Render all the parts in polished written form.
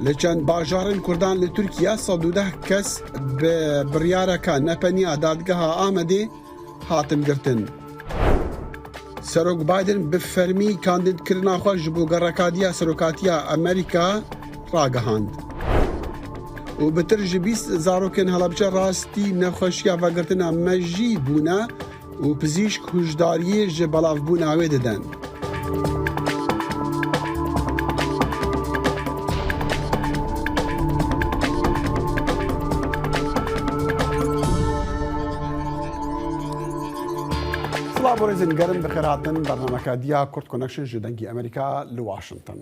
لچند باجارên Kurdan li Tirkiye 110 kes bi biryareka nepeniya dadgeha Amedê hatin girtin. Serok Biden bi fermî kandîdkirina xwe ji bo gerekatiya serokatiya Amerîka ragihand. û bi tir ji 20 zarokên Helebce rastî nexweşiya vegirtina me jî bûne û pizîşk hûjdariyê ji belavbûna wê didin. بورزن گرم بخیر هاتن برنامه دیا کورت کنکشن جدنگی امریکا لواشنطن.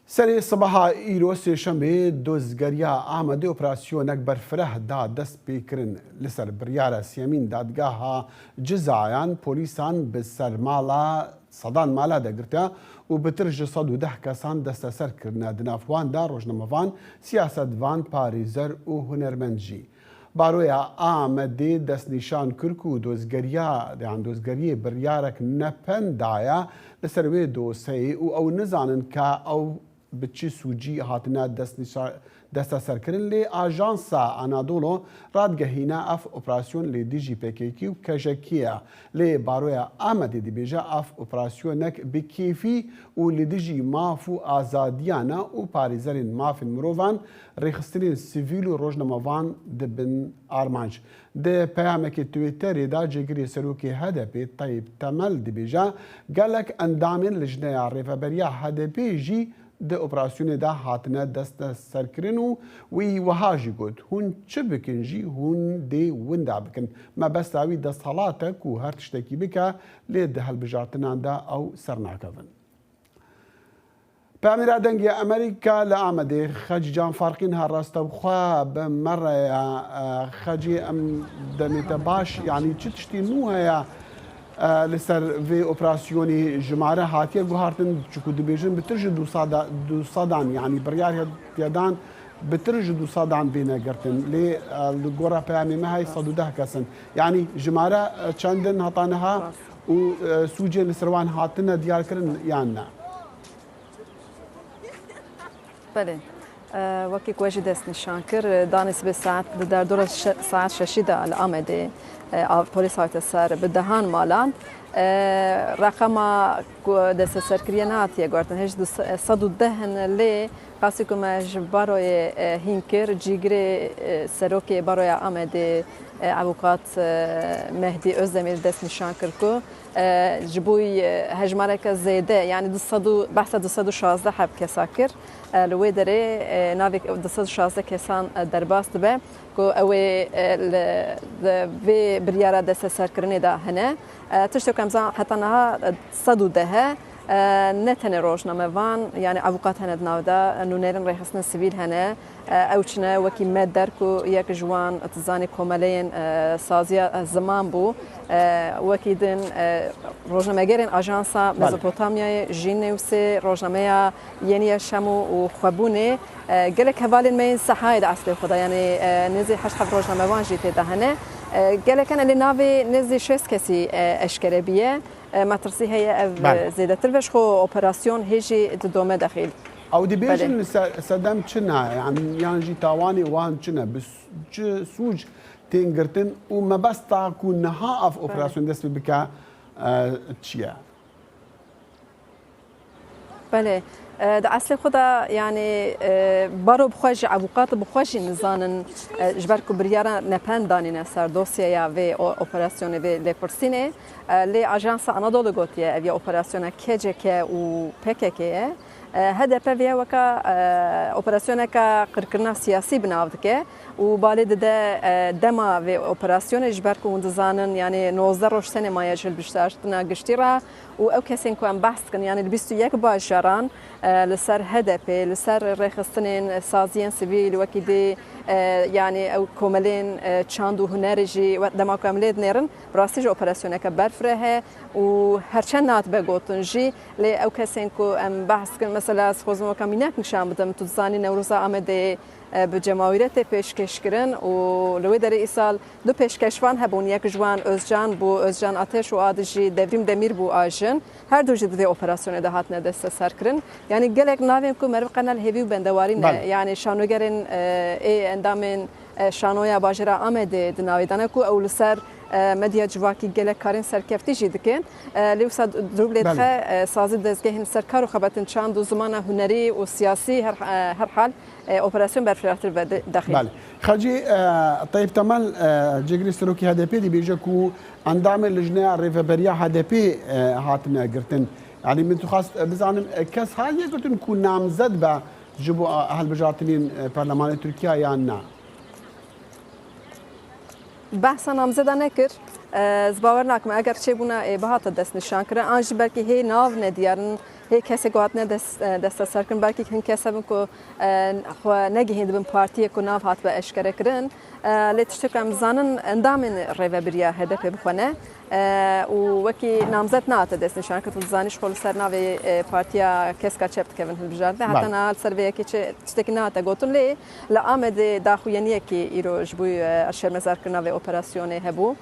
سری صبح ایرو سهشنبه دزگریا آمده اپراسیونک برفره دا دست پیکرن لسر بریار سیمین دادگاه جزایان پولیسان بسر مالا صدان مالا دگرتا و بتر جسد و 10 کسان دست سر کرنا دنافوان دا روزنامه‌وان سیاستوان پاریزر و هنرمندجی. بارویا آمدی دست نشان کرد و دزگری بریارک نپندایا لسر وی دوسی او نزانن که او بچی سوجی هاتنا دست سرکرن لی آژانسا آنادولو رادگهینا اف اپراسیون لی دیجی پیکی و کجکیه لی بارویا آمدی دی بیجا اف اپراسیونک بکیفی و لی دیجی مافو آزادیانا و پاریزرین مافین مروان ریخسترین سیویل و روزنامه‌وان دبن آرمانج. ده پیامک تویتری دا جگری سروکی هدپی طیب تمل دی بیجا گلک اندامین لجنه ریفبریا هدپی جی ده اپراسیون دا هاتنه دست سرکرین و وی وهاجی گود هون چه بکن جی هون دی وندا بکن ما بس داوی دست حالاتک و هر تشتکی بکه لی ده هل بجارتنان دا او سرناکون. بأمير دنجي أمريكا لآمدي خجي جان فارقين هالراست بخوا بمرة خجي أم دميتا باش يعني تشتي نوها يا لسر في أوبراسيوني جمارة هاتية جوهارتن شكو دبيجن بترجي دو صادان يعني بريار يدان بترجي دو صادان بينا قرتن لي الجورا بأمي ما هي صدو ده كسن يعني جمارة چندن هطانها وسوجي لسروان هاتنا ديار كرن يعني بله وکی کوچی دست نشان کر دانش به ساعت در دور ساعت ششیده الآمده پلیس های سر به دهان مالان رقم دست سرکریانات یه گرتن هیچ 110 لی قصی که مج برای هینکر جیگر سروکی برای آمده ابوقات مهدی özdemir دست نشان کرد که جبوی هجماره که زیده یعنی 216 حب کسا کرد لوی داره ناوی 216 کسان درباست به که اوی وی بریاره دست سرکرنی ده هنه تشتو کمزان حتی نها 110 نتنه روزنامه‌وان یعنی ابوقات هند ناودا نونرن رئیسن سیویل هنه اوچنه وکی مدر کو یک جوان تزانی کوملین سازیا زمان بو وکی دن روزنامه‌گرین آژانسا مزوپوتامیا جینوس روزنامه یعنی شمو و خوابونه گلک حوالین مین صحاید اصل خدا یعنی نزی 8 روزنامه‌وان جیت دهنه گلکن علی ناوی نزی 6 کسی اشکره بیه مترسی هی زیادتر وش خو اپراسیون هیچی دومه داخل. او دی بیشن صدام چنا يعني جي تاواني وان چنا بس سوج تنگرتن و ما بس تاكو نها اف اپراسیون دست بکا چیه؟ بله در اصل خدا یعنی بارو بخواج ابوقات بخواج نزانن جبر کو بریارا نپن دانین سر دوسیه یا و اپراسیون و لپرسینه لی آژانس آنادولو گوتیه اوی اپراسیون کجکه و پککه هدف ویا وکا اپراسیون کا قرکرنا سیاسی بناود که و بالد ده دما و اپراسیون جبر کو نزانن یعنی 19 روز سنه مایجل بشتاشتنا گشتیرا و او کسین کو ام بحث کن یعنی 21 باجران لسر هدف لسر رخصتنين سازين سيفيل وكيدي يعني او كوملين چاندو هنرجي دما كامليد نيرن براستيج اوبراسيون كبرفره و هرچنات بگوتنجي ل او كسين كو ام بحث كن مثلا خوزمو كامينك نشام بدم تزاني نوروز آمده بجماویرت پیشکش کردن و لوی در ایسال دو پیشکشوان هبون یک جوان özcan بو özcan ateş و آدجی devrim demir بو آجن هر دو جد ده اپراسیون ده هات ندست سر کردن یعنی گلک ناویم کو مرو قنال هیوی بندواری نه یعنی شانوگرن ای اندامن شانویا باجرا آمده دناویدانه کو اول سر مدیا جواکی گلک کارین سرکفتی جدکن لیوسا دروبلت خا سازی دزگهن سرکار و خبرتن چند و زمان هنری و سیاسی هر حال اپراسیون برفراتر و داخل. بله. خرجی طيب تمال جگری سروکی هدپی دی بیجه کو اندام لجنه ریفبریا هدپی هاتنا گرتن يعني من تخص بزعم كاس هاي قلت نكون نامزد به جبو اهل بجاتنين برلمان تركيا يعني نا بحث نامزد نکر زباور نکم اگر چه بونا بهات دست نشان کرد آنج بلکه هی ناو ندیارن هی کسی گوات نه دست سرکن بلکه هن کسی بن کو خو نگهید بن پارتی کو ناو هات به اشکره کردن لتشتکم زانن اندامن ریوبریا هدف بخونه و وکی نامزد نات دست نشان کرد زانش خل سر ناو پارتیا کس کا چپت کردن بجارد حتی نال سر به کی چه تشتک نات گوتن لی لا آمد داخوینی کی ایروج بو اشر مزار کردن و اپراسیون هبو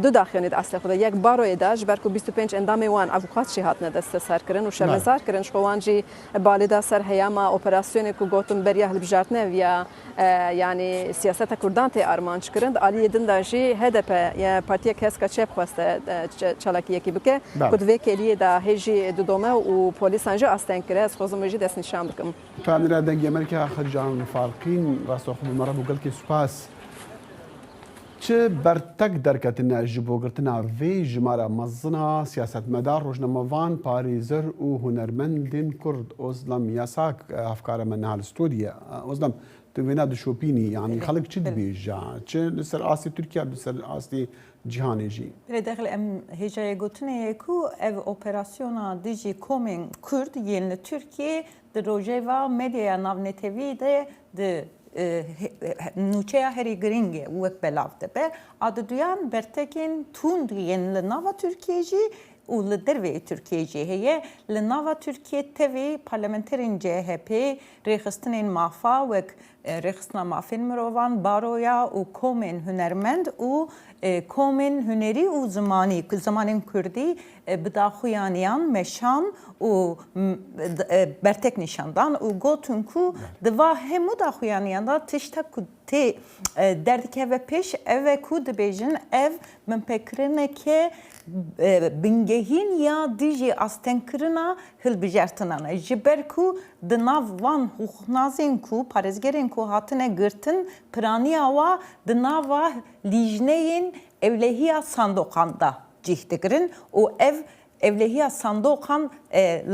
دو داخلید اصل خود یک باروی داش برکو 25 اندام وان افوکات شی هات دست سر کردن و شرمزار کردن شوانجی بالدا سر هیاما اپراسیون کو گوتن بریا بجارتنه ویا یعنی سیاست کردان ته ارمانچ کردن علی دن داجی هدف یا پارتیا کس کا چپ خواست چالاکی یکی بکه کد وکیلی دا هجی دودومه و پلیس انجا استن کرد از خوزم وجد اس نشان بکم فهمنا را دنگ امریکا خرجان فارقین راس خو مره بوگل کی سپاس چه برتک درکتنا جبوگرتنا وی جماره مزنا سیاست مدار روزنامه‌وان پاریزر و هنرمندین کرد ازلم یاساک افکار من هال استودیا ازلم توینا دشوپینی يعني خلق چد بیجا چه لسر آسی ترکیه لسر آسی جهانی جی داخل ام هجای گوتنه کو او اپراسیونا دیجی کومین کرد یعنی ترکیه در روجوا مدیا ناونتوی ده نوچه هری گرینگه وک بلافته به آدویان برتکین توند یعنی ناوا ترکیه جی و لدروی ترکیه جی هیه لناوا ترکیه تवी parlamenterin CHP رخصتنین مافا وک رخصتنا مافین مروان بارویا و کومن هنرمند و کومن هنری و زمانین کردی بداخویانیان مشان و برتک نشاندان و گوتون کو دوا همو داخویانیان دا تشتا تی دردکه و پیش او کو دبیجن او من پکرنه که بنگهین یا دیجی استنکرنا هل بجرتنانه جبر کو دناو وان حقوقنازین کو پارزگرین کو هاتنه گرتن پرانیا و دناوا لیجنین evlehiya sandokanda cihtigirin o evlehiya sandokan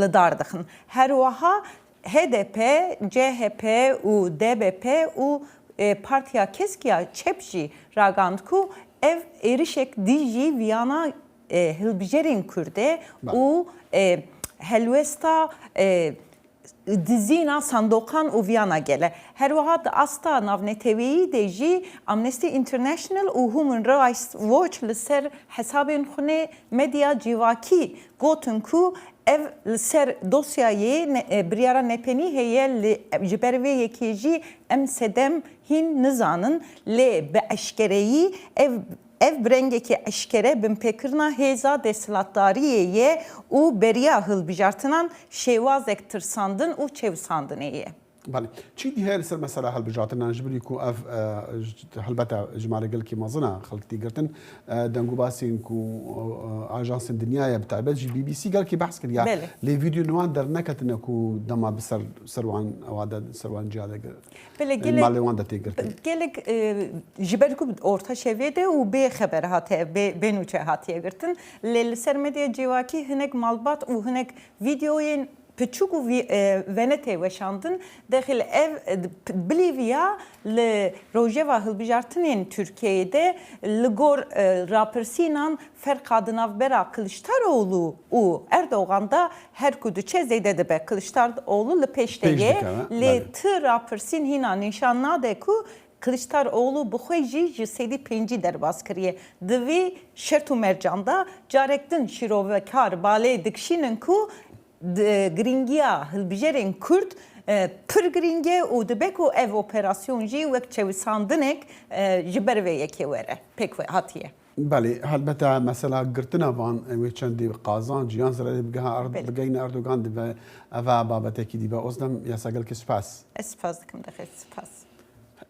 lıdardıkın. Her vaha HDP, CHP u DBP u partiya keskiya çepji ragandku ev erişek diji Viyana hilbijerin kurde u helvesta dizina sandokan u Viyana gele. Her vahat asta navnetevi deji Amnesty International u Human Rights Watch liser hesabın khune medya civaki gotun ku ev liser dosyayı briyara nepeni heye jiberve yekeji em sedem hin nizanın le be eşkereyi ev brengeki eşkere bin pekirna heza desilatdariye u beriya hıl bijartınan şevaz ektirsandın u çevsandıneye. بله چی دی هر سر مثلا هل بجاتنا جبري كو اف هلبتا جمال قال كي مازنا خلقتي قرتن دنگو باسين كو اجانس الدنيا بتاع جي بي بي سي قال كي بحث كريا لي فيديو نوان در نكتنا كو دما بسر سروان اواد سروان جاده مال وان دتي قرتن قالك جبركو orta seviyede u be haber hate be nuçe hatiye قرتن للسر ميديا جواكي هناك malbat u هناك فيديوين Küçük Venete yaşandın. Dahil ev Bolivya le Rojava Hılbijartı'nın Türkiye'de Ligor rapersinan Ferkadına bera Kılıçdaroğlu u Erdoğan'da her kudu çezeyde de be Kılıçdaroğlu le peşteye le tı rapersin hina nişanna de ku Kılıçdaroğlu bu xwejî ji sedî pêncî derbas kiriye. Divê şert û mercanda carektin şîrovekar balê dikişînin ku giringiya hilbijerên Kurd پرگرینگه و دبکو او اپراسیون جی وک چوساندنک جبر و یکی وره پک هاتیه. بله البته مثلا گرتنا وان ویچندی قازان جیان زره بگین اردوغان دی و بابت کی دی با ازدم یا سگل که سپاس. سپاس دکم دخیل سپاس.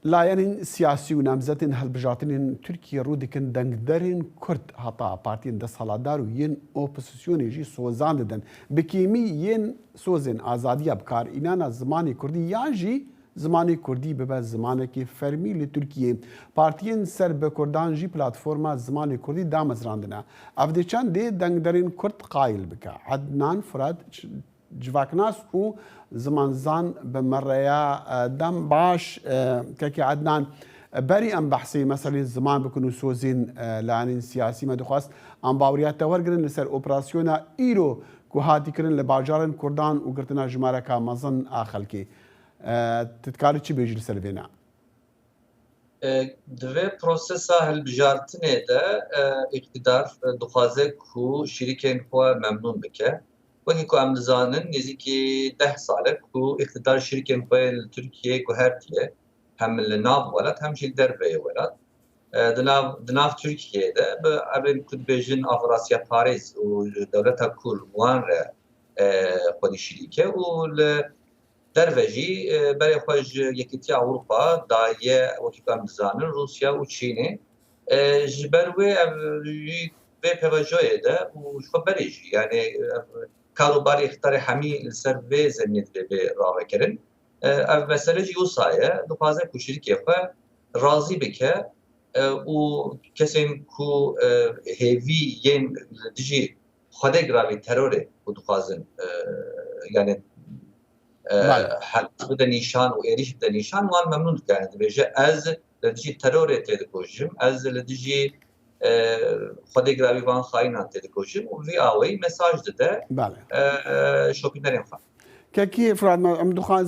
لا يعني سياسي ونامزتين هالبجاتين تركيا رودكن دنگدرين كرد هطا بارتين دس هالادار وين اوبوزيسيون يجي سوزان ددن بكيمي ين سوزن آزادية بكار إنانا زماني كردي يانجي زماني كردي ببا زمانه كي فرمي لتركيا بارتين سر بكردان جي بلاتفورما زماني كردي دامز راندنا افديشان دي دنگدرين كرد قايل بكا عدنان فراد جواكناس و زمانزان بمريا دم باش كاكي عدنان بري ام بحثي مثلا زمان بكونوا سوزين لعنين سياسي ما دخواست ام باوريات تورغرن لسر اوبراسيونا ايرو كو هاتي كرن لباجارن كردان وقرتنا جماركا مظن اخلكي تتكاري چي بيجي لسر فينا دوی پروسسا هلبجارتنه ده اقتدار دخوازه کو شریکین خو ممنون بکه وکی کو ام دزانن نزدیکی 10 ساله کو اقتدار شرکین خو ترکیه کو هرتیه هم لناف ولات هم شیل دربه ولات دناف ترکیه ده به ابن کد بجن افراسیا پاریس و دولت کل وان خودی شریکه و دربجی برای خوش یکیتی اروپا دایه وکی کو ام دزانن روسیا و چینه جبروی به پیوجوی ده و خبریش یعنی کاروباری اختار همی سر به زمینت به راه کردن. اف مسئله یوسایه دوپازه کشیدی که راضی بکه و کسی کو هیوی ین دیجی خود گراوی تروره و دوپازن یعنی حل بده نشان و ایریش بده نشان وان ممنون کنه بشه از دیجی تروره تدکوشم از دیجی خود گراوی وان خاینان تدکوشم و وی آوی مساج داده شوپینرین خواهد كي فراد ما عم دخان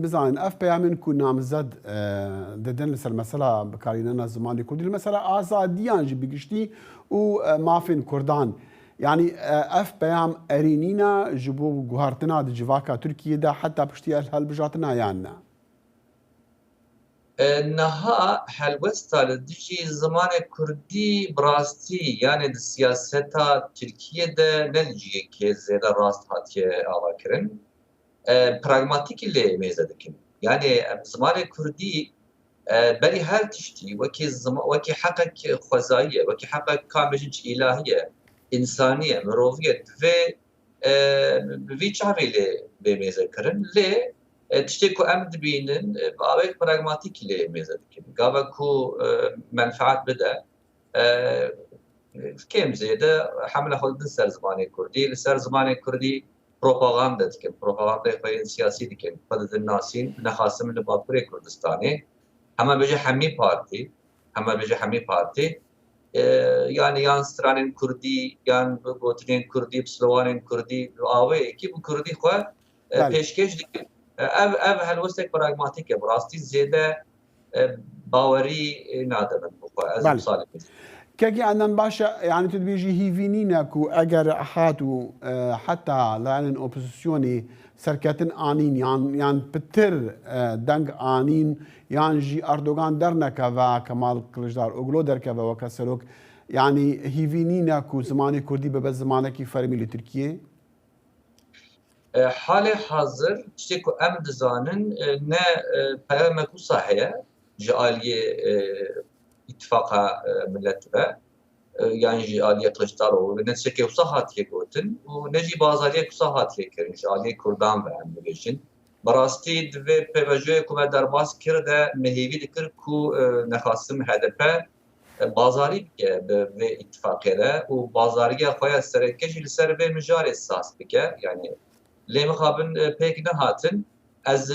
بزان اف بيامن كنا مزد ددن لسر مسألة بكارينا زماني كردي المسألة آزاديان جي بيجشتي ومافين كردان يعني اف بيام ارينينا جبو جوهرتنا دي جواكا تركيا دا حتى بشتي هالبجاتنا يعني نها هلوستا لديجي زمان كردي براستي يعني السياسة تركيا دا نلجي كي زيادة راست هاتي آواكرن براغماتيك اللي ميزادكن يعني زمان كردي بري هر تشتي وكي حقك خوزائية وكي حقك كامجنج إلهية إنسانية مروفية في شعبي اللي بميزادكرن ليه تشتي كو أمد بينن بأويك براغماتيك اللي ميزادكن قابا كو منفعات بدا كيم زيادة حملة خلدن سر زمان كردي لسر زمان كردي بروباغاندا دکن بروپاغاندا خواهی سیاسی دکن خود الناسين نخاسم لباپوری کردستانی همه بجه همی پارتی يعني يان سترانين كردي يان بوترين كردي بسلوانين كردي آوه کی بو كردي خواه پیشکش دکن اف هلوستك براغماتيك براستي زيادة باوري نادرن بخواه از مثال كاكي عندنا باشا يعني تدبيجي هيفينينا كو اگر حاتو حتى لان اوبوزيسيوني سركتن انين يعني بتر دنگ انين يعني جي اردوغان درنكا و كمال كلجدار اوغلو دركا و كسلوك يعني هيفينينا كو زماني كردي ببز زمانكي فرمي لتركيا حال حاضر تشتكو ام دزانن نه پیامکو صحیه جاليه اتفاق ملت و يعني جاليه كلشتارو نتشكي وصحات يقوتن ونجي بازاريه كصحات يكرن جاليه كردان و ام بيجن براستي دو بيجو كما درباس كرده مهيوي دكر كو نخاسم هدف بازاری به اتفاقیه و بازاری خواه سرکشی لسر به مجال اساس بکه یعنی لیم خابن پیک نهاتن از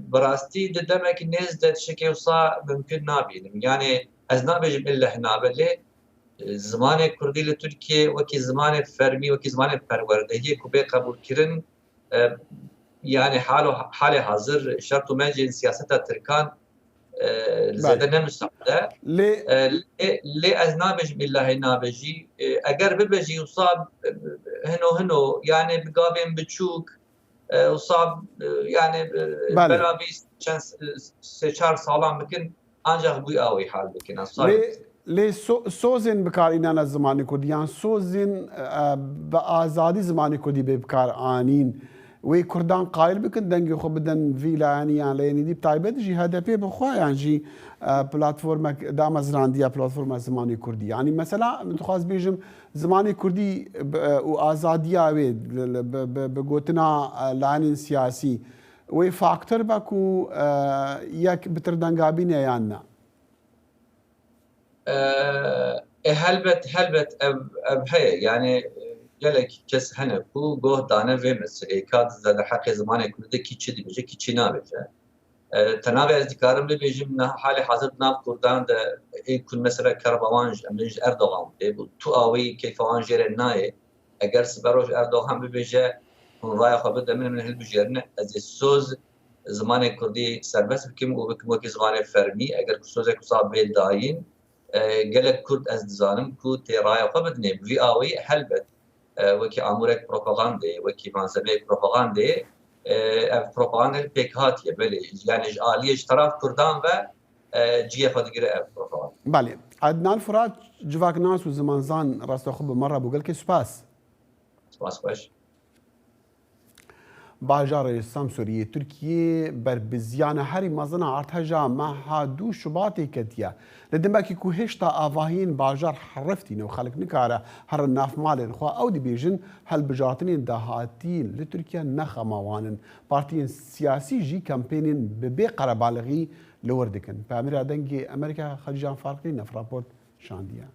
براستی دمک نیز دت شکی وصا ممکن نبینم یعنی از نبیجم الا هنابله زمان کردی لترکیه وکی زمان فرمی وکی زمان پروردهی کوبه قبول کردن يعني حال حاضر شرط ومنجي سياسة تركان زيادة نمساعدة لي از نابج بالله نابجي اگر ببجي وصاب هنو يعني بقابين بتشوك وصاب يعني بله. بلا بي سه سالان بکن ancak bu avi hal بکن لی سوزن بکار اینا زمانی کردیان سوزن با آزادی زمانی کردی به بکار آنین و کردان قایل بکن دنگی خو بدن ویلانی لینی دی بتایبت جی هدف بخواه یعنی جی پلاتفورم دام زراندیا پلاتفورم زمانی کردی یعنی مثلا متخواست بیجم زمانی کردی و آزادی آوی بگوتنا لعنی سیاسی و فاکتور باکو یک بتردنگابینه یا نه هلبت اب هي يعني يلك كس هنا بو جوه دانا في مسئله كاد زاد حق زمان كل كي تشدي بيجي كي تشينا بيجي تناغ ازدكارم بيجي من حال حاضر ناف كردان ده كل مثلا كربوانج امنج اردوغان تو اوي كيف وانجر الناي اگر سبروج اردوغان بيجي راي خبر من هالبجرنا از السوز زمان كردي سربس بكم وبكم زمان فرمي اگر سوز كصاب بين داين gelek Kurd ez dizanim ku têraya xwe bidinê vî awî helbet wekî amûrek propagandê wekî malzemeyek propagandê ev propagandê pêk hatiye belê yani ji aliyê ji taraf Kurdan ve ciyê xwe digire ev propaganda. بله عدنان فرات جواک ناس و زمانزان راستخو بمره بوگل که سپاس Spas xweş. باجار سامسوری ترکیه بر بزیان هری مزنا ارتجا مها دو شباتی کتیا لدمکی کو هشتا آواهین باجار حرفتین و خلق نکاره هر ناف مال خو او دی بیجن هل بجاتنین دهاتین لترکیه نخماوانن پارتین سیاسی جی کمپینین ببی قربالغی لوردکن پامیر دنگی امریکا خلیجان فارقی نفراپورت شاندیا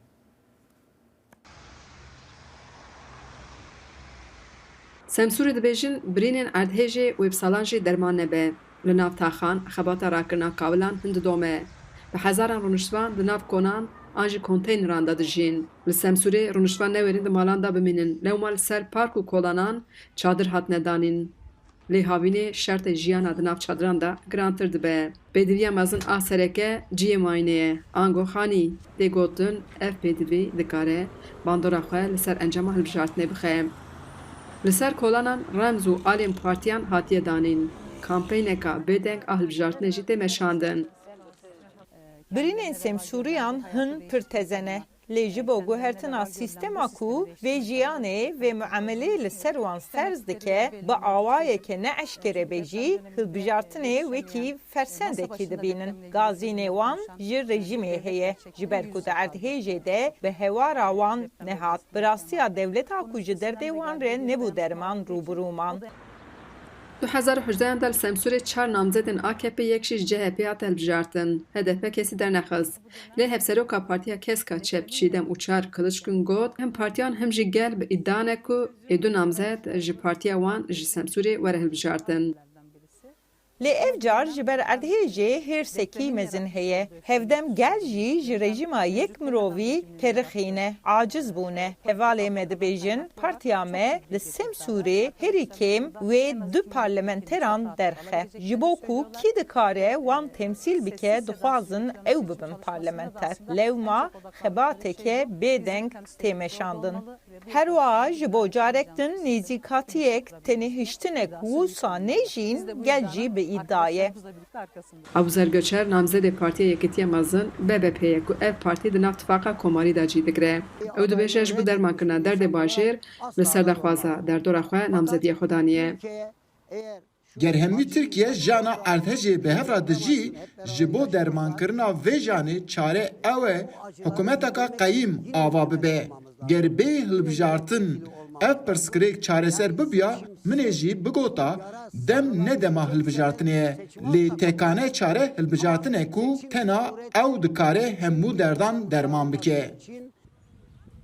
سمسوری دبیجن برینن ادهجی و بسالانجی درمان نبه لناف تاخان خباتا راکرنا کاولان هند دومه به هزاران رونشتوان دناف کنان آنجی کنتینران دادجین لسمسوری رونشتوان نورین دمالان دا بمینن لومال سر پارک و کولانان چادر هات ندانین لی هاوینه شرط جیان دناف چادران دا گرانتر دبه بدویا مزن آسرکه جی ماینه آنگو خانی دی گوتن اف بدوی دکاره باندورا خواه لسر انجام هلبجارتنه بخیم لسر کولانان رمز و آلیم پارتیان هاتیه دانین کامپینکا بدنگ اهلبجارتنه جی تمشاندن برینên Semsûriyan hin pir tezene. Lê ji bo guhertina sîstema ku vê jiyanê vê muemelê li ser wan serz dike bi awayeke neeşkere be jî hilbijartinê wekî fersendekî dibînin. Gazînê wan ji rejimê heye ji ber ku di erdhêjê de bi hewara wan nehat. Bi rastiya dewleta ku ji derdê wan re nebû derman rûbirûman. 2018 دل سمسور 4 نامزدên AKP yekşî ji CHP hat hilbijartin. HDP kesî dernexiz. Lê hevseroka Partiya Keska Çep Çîdem û Çar Kılıçkun got hem partiyan hem jî gel bi îddiane ku ê du namzed ji partiya wan ji Semsûrê were hilbijartin. Lê ev car ji ber erdhêjê hêrsekî mezin heye. Hevdem gel jî ji rejima yek mirovî perixîne, aciz bûne. Hevalê me dibêjin partiya me li Semsûrê herî kêm wê du parlamenteran derxe. Ji bo ku kî dikare wan temsîl bike dixwazin ew bibin parlamenter. Lewma xebateke bêdeng têmeşandin. Her wa ji bo carek din nêzîkatiyek tenê hiştinek wisa nejîn gel jî bi iddiaye. Abuzer Göçer namzedê Partiya Yekîtiya Mezin BBP'ye ku ev partî di nav tifaka komarî da cî digire. Ew dibêje ji bo dermankirina derdê bajêr li ser daxwaza derdora xwe namzediyê xwe daniye. Gerhemî Tirkiye jana erdhejê bi hevra dijî ji bo dermankirina vê janê çare ew e hikûmeteka qeyîm ava bibe. Ger bê hilbijartin ev pirsgirêk çareser bibiya minê jî bigota dem ne dema hilbijartinê ye. Lê tekane çare hilbijartinê ku tena ew dikare hemû derdan derman bike.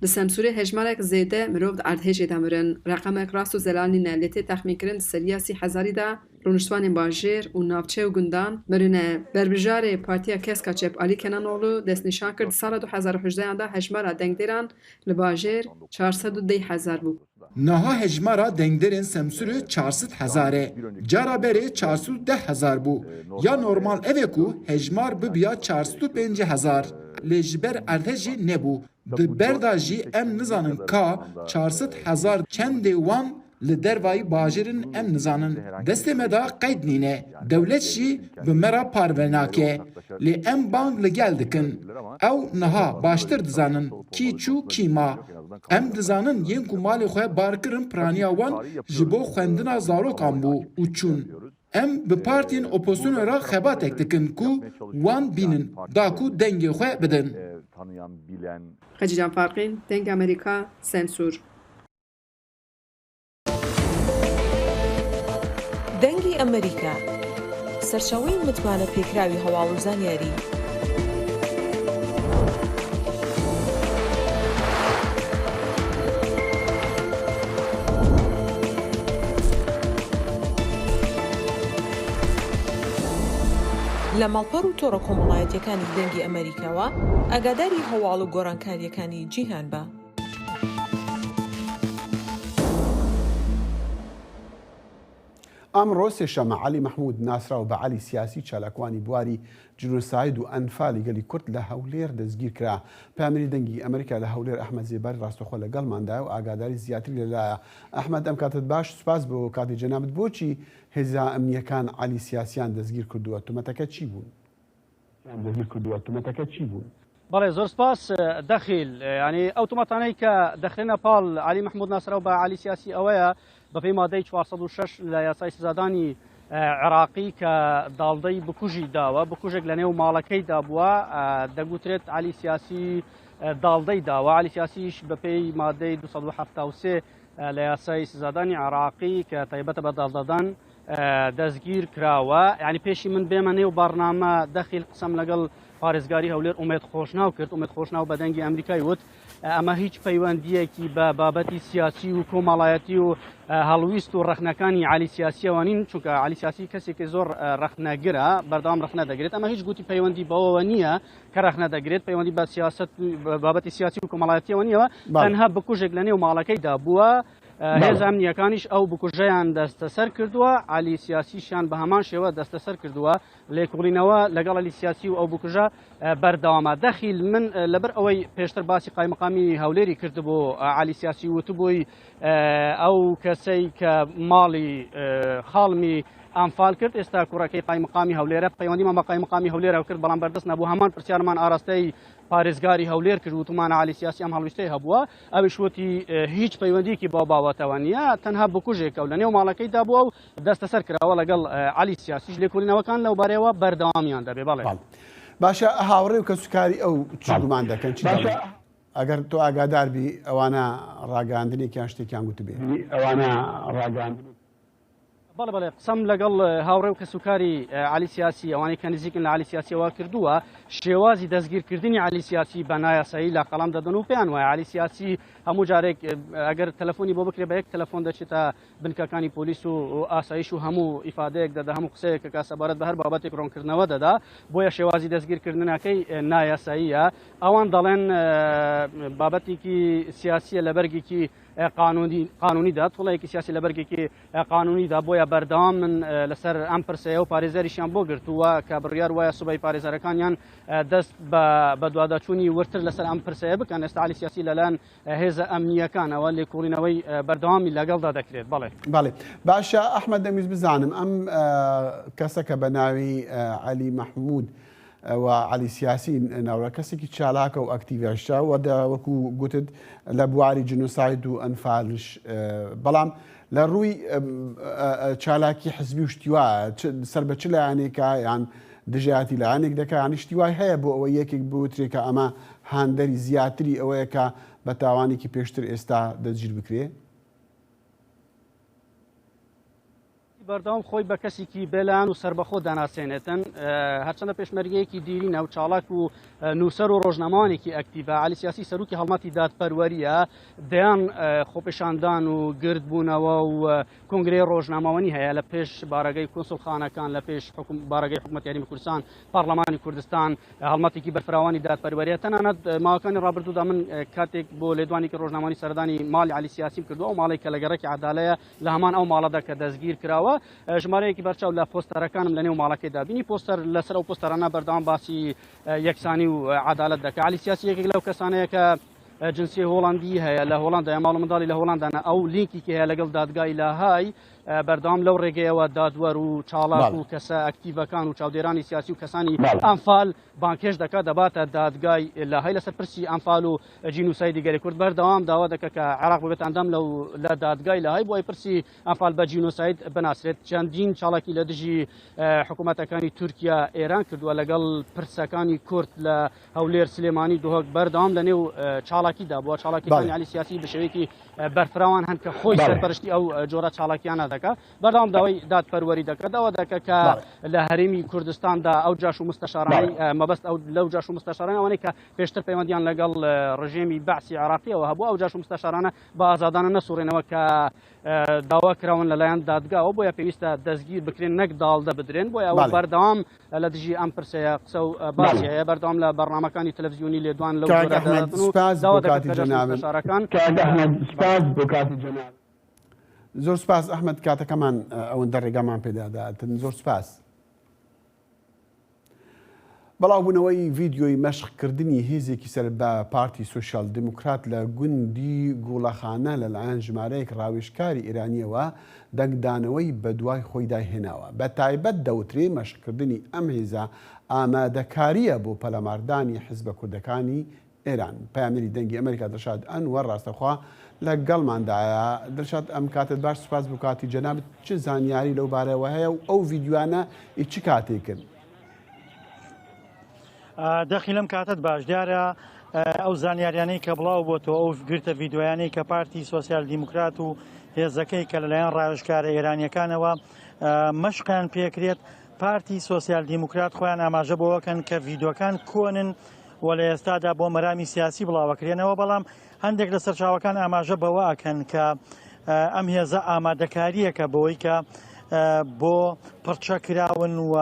Li Semsûrê hejmarek zêde mirov di erdhêjê de mirin. Reqemek rast û zelalî ne lê tê texmînkirin di seriya 30,000 de rûniştwanên bajêr û navçe û gundan mirine. Berbijarê Partiya Keska Çep Alî Kenanoğlu destnîşan kir di sala 2018 de hejmara dengdêran li bajêr 410,000 bû. Naha hejmara dengderên Semsûrê 400,000 e. Cara berê 410,000 bû. Ya normal ev e ku hejmar bibiya 405,000. Lê ji ber erdhejê nebû. Di berda jî em nizanin ka 400,000 çendê wan li dervayî bajêrin em nizanin destê me da qeyd nîne dewlet jî bi me ra parve nake lê em bang li gel dikin ew niha baştir dizanin kî çû kî ma em dizanin yên ku malê xwe barkirin piraniya wan ji bo xwendina zarokan bû û çûn em bi partiyên opozisyona ra xebatek dikin ku wan bînin da ku dengê xwe bidin. Xecican Farqîn, Deng Amerika, Sensûr. دەنگی ئەمریکا سەرچاوەی متمانە پێکراوی هەواڵ و زانیاری لە ماڵپەڕ و تۆڕە کۆمەڵایەتیەکانی دەنگی ئەمریکاوە ئاگاداری هەواڵ و گۆڕانکاریەکانی جیهان بە. ئەمڕۆ سێشەمە عەلی مەحموود ناسراو بە عەلی سیاسی چالاکوانی بواری جنۆساید و ئەنفالی گەلی کورد لە هەولێر دەستگیر کرا. پامێری دەنگی ئەمریکا لە هەولێر ئەحمەد زێبەر ڕاستەخۆ لەگەڵماندایە و ئاگاداری زیاتری لەلایە. ئەحمەد ئەم کاتت باش، سوپاس بۆ کاتی جەنابەت. بۆچی هێزا ئەمنیەکان عەلی سیاسیان دەستگیر کردووە؟ تومەتەکە چی بوون؟ بەڵێ زۆر سپاس دەخیل، ینی ئەو تومەتانەی کە دەخرێنە پاڵ عەلی مەحموود ناسراو بە عەلی سیاسی ئەوەیە بەپێی مادەی 406 لە یاسای سزادانی عێراقی کە داڵدەی بکوژی داوە، بکوژێک لە نێو ماڵەکەیدا بووە، دەگوترێت عەلی سیاسی داڵدەی داوە. عەلی سیاسیش بەپێی مادەی 273 لە یاسای سزادانی عێراقی کە تایبەتە بە داڵدەدان دەستگیر کراوە. یعنی پێشی من بێمە نێو بەرنامە دەخیل قسەم لەگەڵ پارێزگاری هەولێر ئومێد خۆشناو کرد. ئومێد خۆشناو بە دەنگی ئەمریکای وت ئەمە هیچ پەیوەندیەکی بە بابەتی سیاسی و کۆمەڵایەتی و هەڵویست و ڕەخنەکانی عەلی سیاسیەوە نین، چونکە عەلی سیاسی کەسێکی زۆر ڕەخنەگرە، بەردەوام ڕەخنە دەگرێت. ئەمە هیچ گوتی پەیوەندی بەوەوە نییە کە ڕەخنە دەگرێت، پەیوەندی بە سیاست بابەتی سیاسی و کۆمەڵایەتیەوە نیەوە، تەنها بکوژێک لە نێو ماڵەکەیدا بووە. هێز ئەمنیەکانیش ئەو بکوژەیان دەستەسەر کردووە، عەلی سیاسیشیان بە هەمان شێوە دەستەسەر کردووە. لێکۆڵینەوە لەگەڵ عەلی سیاسی و ئەو بکوژە بەردەوامە. دەخیل من لەبەر ئەوەی پێشتر باسی قایمەقامی هەولێری کردبوو عەلی سیاسی وتبووی ئەو کەسەی کە ماڵی خاڵمی ئەنفال کرد ئێستا کوڕەکەی قایمەقامی هەولێرە، پەیوەندیمان بە قایمەقامی هەولێرە کرد بەڵام بەردەست نەبوو. هەمان پرسیارمان ئاراستەی پارێزگاری هەولێر کرد، وتمانە عەلی سیاسی ئەم هەڵویستەی هەبووە. ئەویش وتی هیچ پەیوەندیەکی بۆ بابەتەوە نییە، تەنها بکوژێکە و لە نێو ماڵەکەیدا بووە و دەستەسەر کراوە لەگەڵ عەلی سیاسیش. لێکۆڵینەوەکان لەو بارەیەوە بەردەوامیان دەبێ. بەڵێ باشە، هاوڕێ و کەسوکاری ئەو چ گومان دەکەن؟ چی ئەگەر تۆ ئاگادار بی ئەوانە ڕاگەاندنێکیان شتێکیان گوتبێ؟ بەڵێ قسەم لەگەڵ هاوڕێ و کەسوکاری عەلی سیاسی ئەوانەی کە نزیکن لە عەلی سیاسیەوە کردووە، شێوازی دەستگیرکردنی عەلی سیاسی بە نایاسایی لە قەڵام دەدەن و پێیان وایە عەلی سیاسی هەموو جارێک ئەگەر تەلەفۆنی بۆ بکرێ بە یەک تەلەفۆن دەچێتە بنکەکانی پۆلیس و ئاسایش و هەموو ئیفادەیەک دەدا، هەموو قسەیەک کە سەبارەت بە هەر بابەتێک ڕوونکردنەوە دەدا، بۆیە شێوازی دەستگیرکردنەکەی نایاساییە. ئەوان دەڵێن بابەتێکی سیاسیە لە بەرگێکی قانونیدا، توڵەیەکی سیاسی لە بەرگێکی قانونیدا، بۆیە بەردەوام من لەسەر ئەم پرسەیە و پارێزەریشیان بۆ گرتووە کە بڕیار وایە سوبەی پارێزەرەکانیان دەست بە دواداچوونی ورتر لەسەر ئەم پرسەیە بکەن. ئێستا عەلی سیاسی لەلایەن هێزە ئەمنیەکانەوە لێکۆڵینەوەی بەردەوامی لەگەڵدا دەکرێت. بەڵێ باشە ئەحمەد، دەمویست بزانم ئەم کەسەکە بە ناوی عەلی مەحموود و عەلی سیاسی ناوڕە کەسێکی چالاکە و ئەکتیڤیشتە و وەکو گوتت لە بواری جنۆساید و ئەنفالش، بەڵام لە ڕووی چالاکی حزبی و شتیوە سەر بە چ لایەنێکە یان دژایەتی لایەنێک دەکات، یانی شتیوای هەیە بۆ ئەوە یەکێک بوترێکە ئەمە هاندەری زیاتری ئەوەیە کە بە تاوانێکی پێشتر ئێستا دەستگیر بکرێ؟ بەردەوام خۆی بە کەسێکی بێلان و سربەخۆ دەناسێنێتن، هەرچەندە پێشمەرگەیەکی دیرینە و چاڵک و نووسەر و ڕۆژنامەوانێکی ئەکتیڤە. عەلی سیاسی سەرۆکی هەڵمەتی دادپەروەریە، دەیان خۆپێشاندان و گردبوونەوە و کۆنگرەی ڕۆژنامەوانی هەیە لە پێش بارگەی کۆنسڵخانەکان، لە پێش بارگەی حکوومەتی یاریمی کوردستان، پارلەمانی کوردستان، هەڵمەتێکی بەرفراوانی دادپەروەریە. تەنانەت ماوەکانی ڕابردوودا من کاتێک بۆ لێدوانێکی ڕۆژنامەوانی سەردانی ماڵی عەلی سیاسیم کردووە، ئەو ماڵێک کە لە گەڕەکی عەدالەیە لە هەمان ئەو ماڵەدا کە دەستگیر کراوە. ژمارەیەکی بەرچاو لە پۆستەرەکانم لە نێو ماڵەکەیدا بینی، پۆستەر لەسەر ئەو پۆستەرانە بەردەوام باسی یەکسانی و عەدالەت دەکات. عەلی سیاسی یەکێک لەو کەسانەیە کە جنسی هۆڵندی هەیە لە هۆڵندا ماڵ منداڵی لە هۆڵندانە ئەو لینکێکی هەیە لەگەڵ دادگای لاهای بەردەوام لەو ڕێگەیەوە دادوەر و چاڵاک و کەسە ئەکتیڤەکان و چاودێرانی سیاسی و کەسانی ئەمفال بانکێش دەکات دەباتە دادگای لاهای لەسەر پرسی ئەمفال و جینوسایدی گەری کورد بەردەوام داوا دەکات کە عێراق ببێت ئەندام لە دادگای لاهای بۆ پرسی ئەمفال بە جینوساید بناسرێت چەندین چاڵکی لە دژی حکوومەتەکانی تورکیا ئێران کردووە لەگەڵ پرسەکانی کورد لە هەولێر سلێمانی دۆهۆک بەردەوام لە نێو چاڵکیدا بووە چاڵکیەکانی علی سیاسی بە شێوەیەکی بەرفراوان هەن کە خۆی سەرپەرشتی ئەو جۆرە چاڵکیانە دەکات بەردەوام داوای دادپەروەری دەکات داوا دەکات کە لە هەرێمی کوردستاندا ئەو جاش و مستەشارانی مەبەست ئەو لەو جاش و مستەشارانی ئەوانەی کە پێشتر پەیوەندیان لەگەڵ ڕژێمی بەعسی عێراقیەوە هەبوو ئەو جاش و مستەشارانە بە ئازادانە نەسوڕێنەوە کە داوا کراون لەلایەن دادگاوە بۆیە پێویستە دەستگیر بکرێن نەک داڵدە بدرێن بۆیە ئەوە بەردەوام لە دژی ئەم پرسەیە قسە و باسی هەیە بەردەوام لە بەرنامەکانی تەلەڤیزیۆنی لێدوان لەو زۆر سپاس ئەحمەد کاتەکەمان ئەوەندە ڕێگامان پێداداتن زۆر سپاس. بەڵاوبوونەوەی ڤیددیۆی مەشقکردنی هێزێکی سەر بە پارتی سۆشیال دموکرات لە گوندی گوڵەخانە لەلایەن ژمارەیەک ڕاوێژکاری ئێرانیەوە دەنگدانەوەی بە دوای خۆی داهێناوە بە تایبەت دەوترێ مەشقکردنی ئەم هێزە ئامادەکاریە بۆ پەلەماردانی حیزبە کوردەکانی ئێران. پامێری دەنگی ئەمریکا دڵشاد ئەنوەر ڕاستەخوا لەگەڵماندایە. دڵشاد ئەم کاتت باش سوپاس بۆ کاتی جەنابەت چ زانیاری لەو بارەوە هەیە و ئەو ڤیددیوانە چ کاتێک کرد؟ دەخی لەم کاتت باش دیارە ئەو زانیاریانەی کە بڵاو بۆتەوە ئەو گرتە ڤیددیۆیانەی کە پارتی سۆسیال دیموکرات و هێزەکەی کە لەلایەن ڕاوێژکارە ئێرانیەکانەوە مەشقیان پێکرێت پارتی سۆسیال دیموکرات خۆیان ئاماژە بۆەکەن کە ڤیددیۆکان کۆنن و لە ئێستادا بۆ مەرامی سیاسی بڵاوەکرێنەوە بەڵام هەندێک لە سەرچاوەکان ئاماژە بەوە ئەکەن کە ئەم هێزە ئامادەکاریەکە بەوەی کە بۆ پڕچە کراون و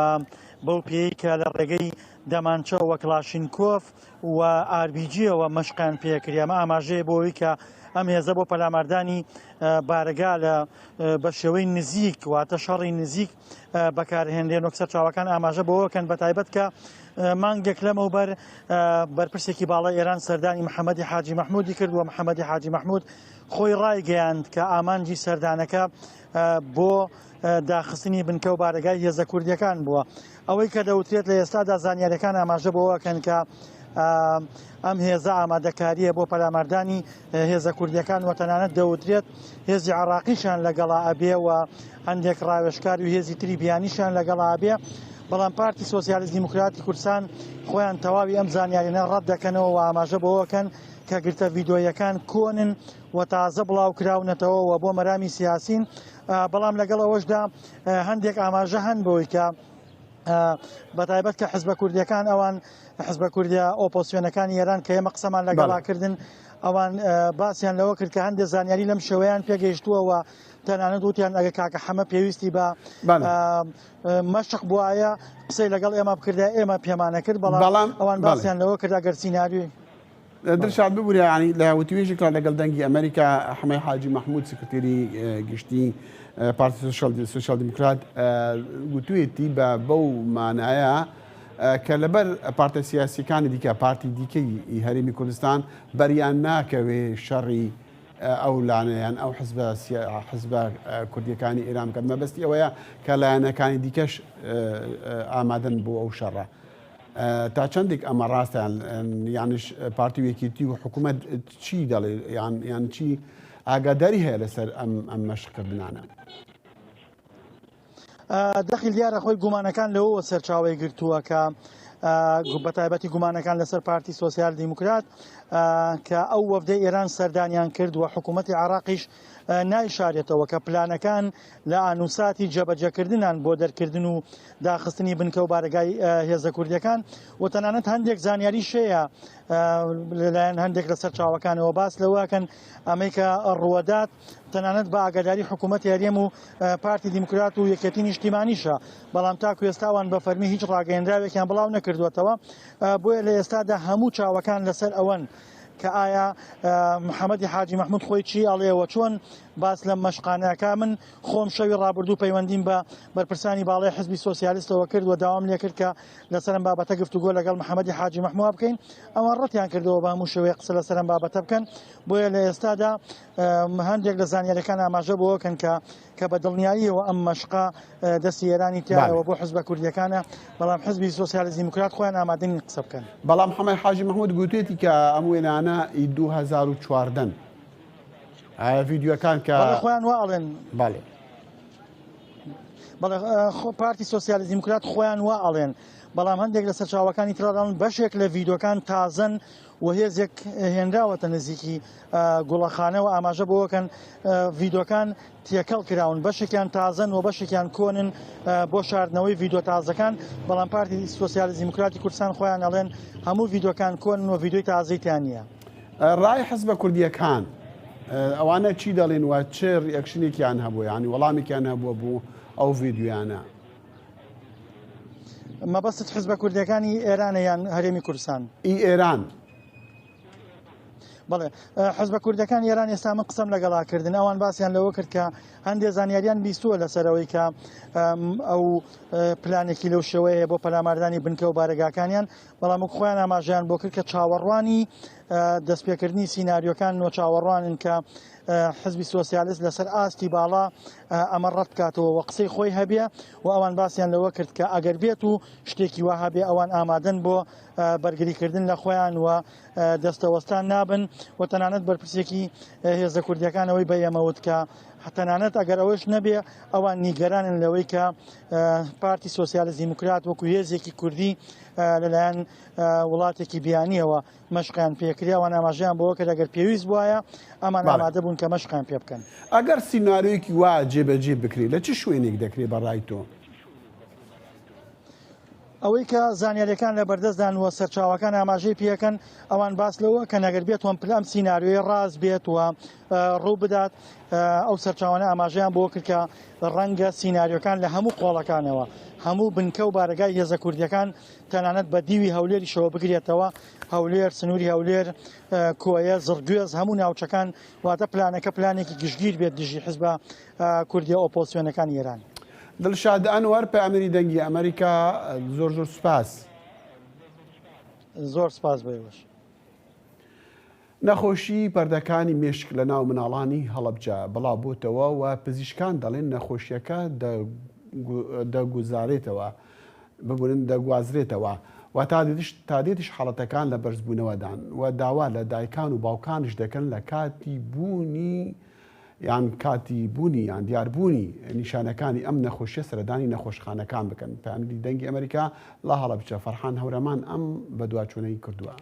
بەو پێی کە لە ڕێگەی دەمانچە وە کلاشینکۆف و ئاربیجیەوە مەشقیان پێکرێ ئەمە ئاماژەیە بۆەوەی کە ئەم هێزە بۆ پەلاماردانی بارگا لە بە شێوەی نزیک واتە شەڕی نزیک بەکارهێنرێن و سەرچاوەکان ئاماژە بۆەکەن بە تایبەت کە مانگێک لەمەوبەر بەرپرسێکی باڵای ئێران سەردانی محەممەدی حاجی مەحمودی کردووە محەممەدی حاجی مەحمود خۆی ڕایگەیاند کە ئامانجی سەردانەکە بۆ داخستنی بنکە و بارگای هێزە کوردیەکان بووە ئەوەی کە دەوترێت لە ئێستادا زانیاریەکان ئاماژە بۆەکەن کە ئەم هێزە ئامادەکاریە بۆ پەلاماردانی هێزە کوردیەکان و تەنانەت دەوترێت هێزی عێراقیشان لەگەڵا ئەبێ و هەندێک ڕاوێژکار و هێزی تری بیانیشان لەگەڵا ئەبێ بەڵام پارتی سۆسیالیست دیموکراتی کوردستان خۆیان تەواوی ئەم زانیاریانە ڕەت دەکەنەوە و ئاماژە بۆەکەن کە گرتە ڤیددیۆیەکان کۆنن و تازە بڵاو کراونەتەوە و بۆ مەرامی سیاسین بەڵام لەگەڵ ئەوەشدا هەندێک ئاماژە هەن بۆی کە بە تایبەت کە حیزبە کوردیەکان ئەوان حیزبە کوردیا ئۆپۆسیۆنەکانی ئێران کە ئێمە قسەمان لەگەڵاکردن ئەوان باسییان لەوە کرد کە هەندێک زانیاری لەم شێوەیان پێگەیشتووەوە تەنانەت وتیان ئەگە کاکە حەمە پێویستی بە مەشق بواە قسەی لەگەڵ ئێمە بکردە ئێمە پێمانە کرد بەڵام ئەوان باسییان لەوە کرد ئەگەر سیناریوی دڵشاد ببوورە ینی لە وتیوێژێکلا لەگەڵ دەنگی ئەمریکا حمای حاجی مەحمود سکرتێری گشتی پارتی سۆشیال دیموکرات گوتوێتی بەو مانایە کە لەبەر پارتە سیاسیەکانی دیکە پارتی دیکەی هەرێمی کوردستان بەریان ناکەوێ شەڕی ئەو لانەیان ئەو حزبە کوردیەکانی ئێران بکات مەبەستی ئەوەیە کە لایەنەکانی دیکەش ئامادەن بۆ ئەو شەڕە تا چەندێک ئەمە ڕاستیان یانش پارتی وێکیتی و حکوومەت چی دەڵێ یان چی ئاگاداری هەیە لەسەر ئەم مەشقکردنانە؟ دەخیل دیارە خۆی گومانەکان لەوە سەرچاوی گرتووە کە بە تایبەتی گومانەکان لەسەر پارتی سۆسیال دیموکرات کە ئەو وەفدەی ئێران سەردانیان کرد و حکوومەتی عێراقیش نایشارێتەوە کە پلانەکان لە ئانووساتی جەبەجەکردنان بۆ دەرکردن و داخستنی بنکە و بارگای هێزە کوردیەکان و تەنانەت هەندێک زانیاری شەیە لەلایەن هەندێک لە سەرچاوەکانەوە باس لەوەکەن ئەمریکا ڕوەدات تەنانەت بە ئاگاداری حکوومەت هەرێم و پارتی دیموکرات و یەکێتی نیشتیمانیشە بەڵام تاکو ئێستاوان بە فەرمی هیچ ڕاگەیەندراوێکیان بڵاو نەکردوێتەوە بۆیە لە ئێستادا هەموو چاوەکان لەسەر ئەوەن کە ئایا محەممەدی حاجی مەحمود خۆی چی ئەڵێەوە چۆن باس لە مەشقانەکە من خۆم شەوی ڕابردوو پەیوەندیم بە بەرپرسانی باڵای حزبی سۆسیالیستەوە کرد و داوام لێ کرد کە لەسەرم بابەتە گفتوگۆ لەگەڵ محەممەدی حاجی مەحموود بکەین ئەوان ڕەتیان کردەوە بە هەموو شێوەیە قسە لەسەرم بابەتە بکەن بۆیە لە ئێستادا هەندێک لە زانیاریەکان ئاماژە بۆکەن کە بە دڵنیاییەوە ئەم مەشقا دەستی ئێرانی تایەوە بۆ حزبە کوردیەکانە بەڵام حزبی سۆسیالیست دیموکرات خۆیان ئامادەنی قسە بکەن. بەڵام حەمای حاجی مەحموود گوتێتی کە ئەم وێنانە 2014 ڤیدیۆکان کە خۆیان واڵێن باڵێ بەڵێ پارتی سۆسیالیست دیموکرات خۆیان واڵێن بەڵام هەندێک لە سەرچاوەکانی تراڵن بەشێک لە ڤیدیۆکان تازەن و هێزێک هێنراوەتە نزیکی گوڵەخانەوە ئاماژە بۆکەن ڤیدۆکان تێکەڵ کراون بەشێکیان تازەن و بەشێکیان کۆنن بۆ شاردنەوەی ڤیدۆ تازەکان بەڵام پارتی سۆسیالیست دیموکراتی کوردستان خۆیان ئەڵێن هەموو ڤیدۆکان کۆنن و ڤیدۆی تازەیتیان نییە. ڕای حزبە کوردیەکان ئەوانە چی دەڵێن وە چێ ڕیەکشنێکیان هەبوو ینی وەڵامێکیان هەبووە بوو ئەو ڤیدیۆیانە؟ مەبەست حزبە کوردیەکانی ئێرانە یان هەرێمی کوردستان؟ ئێران. بەڵێ حزبە کوردەکان ئێران ئێستا من قسەم لەگەڵاکردن ئەوان باسییان لەوە کرد کە هەندێک زانیاریان بیستووە لەسەرەوەی کە ئەو پلانێکی لەو شێوەیە بۆ پەلاماردانی بنکە و بارەگاکانیان بەڵام خۆیان ئاماژیان بۆ کرد کە چاوەڕوانی دەستپێکردنی سیناریۆکان و چاوەڕوانن کە حزبی سۆسیالیست لەسەر ئاستی باڵا ئەمە ڕەت بکاتەوە وە قسەی خۆی هەبێ و ئەوان باسییان لەوە کرد کە ئەگەر بێت و شتێکی وا هەبێ ئەوان ئامادەن بۆ بەرگریکردن لە خۆیان و دەستەوەستان نابن و تەنانەت بەرپرسێکی هێزە کوردیەکانەوەی بە ئێمەوت کە تەنانەت ئەگەر ئەوەش نەبێ ئەوان نیگەرانن لەوەی کە پارتی سۆسیالیست دیموکرات وەکو هێزێکی کوردی لەلایەن وڵاتێکی بیانیەوە مەشقیان پێکریا ئەوان ئاماژەیان بۆەوە کە ئەگەر پێویست بواە ئەمان ئامادە بوون کە مەشقیان پێ بکەن. ئەگەر سیناریۆیەکی وا جێبەجێ بکرێت لە چ شوێنێک دەکرێت بەڕای تۆ؟ ئەوەی کە زانیاریەکان لە بەردەستدان وە سەرچاوەکان ئاماژەی پێەکەن ئەوان باس لەوە کە نەگەر بێت وەم پلام سیناریۆی ڕاست بێت وە ڕوو بدات ئەو سەرچاوانە ئاماژەیان بۆ کرد کە ڕەنگە سیناریۆکان لە هەموو قۆڵەکانەوە هەموو بنکە و بارگای هێزە کوردیەکان تەنانەت بە دیوی هەولێریشەوە بگرێتەوە هەولێر سنووری هەولێر کۆیە زڕگوێز هەموو ناوچەکان واتە پلانەکە پلانێکی گشتگیر بێت دژی حزبە کوردیە ئۆپۆزیسیۆنەکان ئێران. دڵشاد ئەنوەر پەیامەری دەنگی ئەمریکا زۆر سوپاس. زۆر سپاس بەوەش. نەخۆشی پەردەکانی مێشک لە ناو مناڵانی هەڵەبجە بەڵاو بۆتەوە و پزیشکان دەڵێن نەخۆشیەکە دەگوزارێتەوە ببوورن دەگوازرێتەوە و تا دێتیش حاڵەتەکان لە بەرزبوونەوەدان و داوا لە دایکان و باوکانش دەکەن لە کاتی بوونی یان کاتی بوونی یان دیاربوونی نیشانەکانی ئەم نەخۆشیە سەردانی نەخۆشخانەکان بکەن. پەیامەری دەنگی ئەمریکا لە هەڵەبجە فەرحان هەورەمان ئەم بەدواچوونەی کردووە.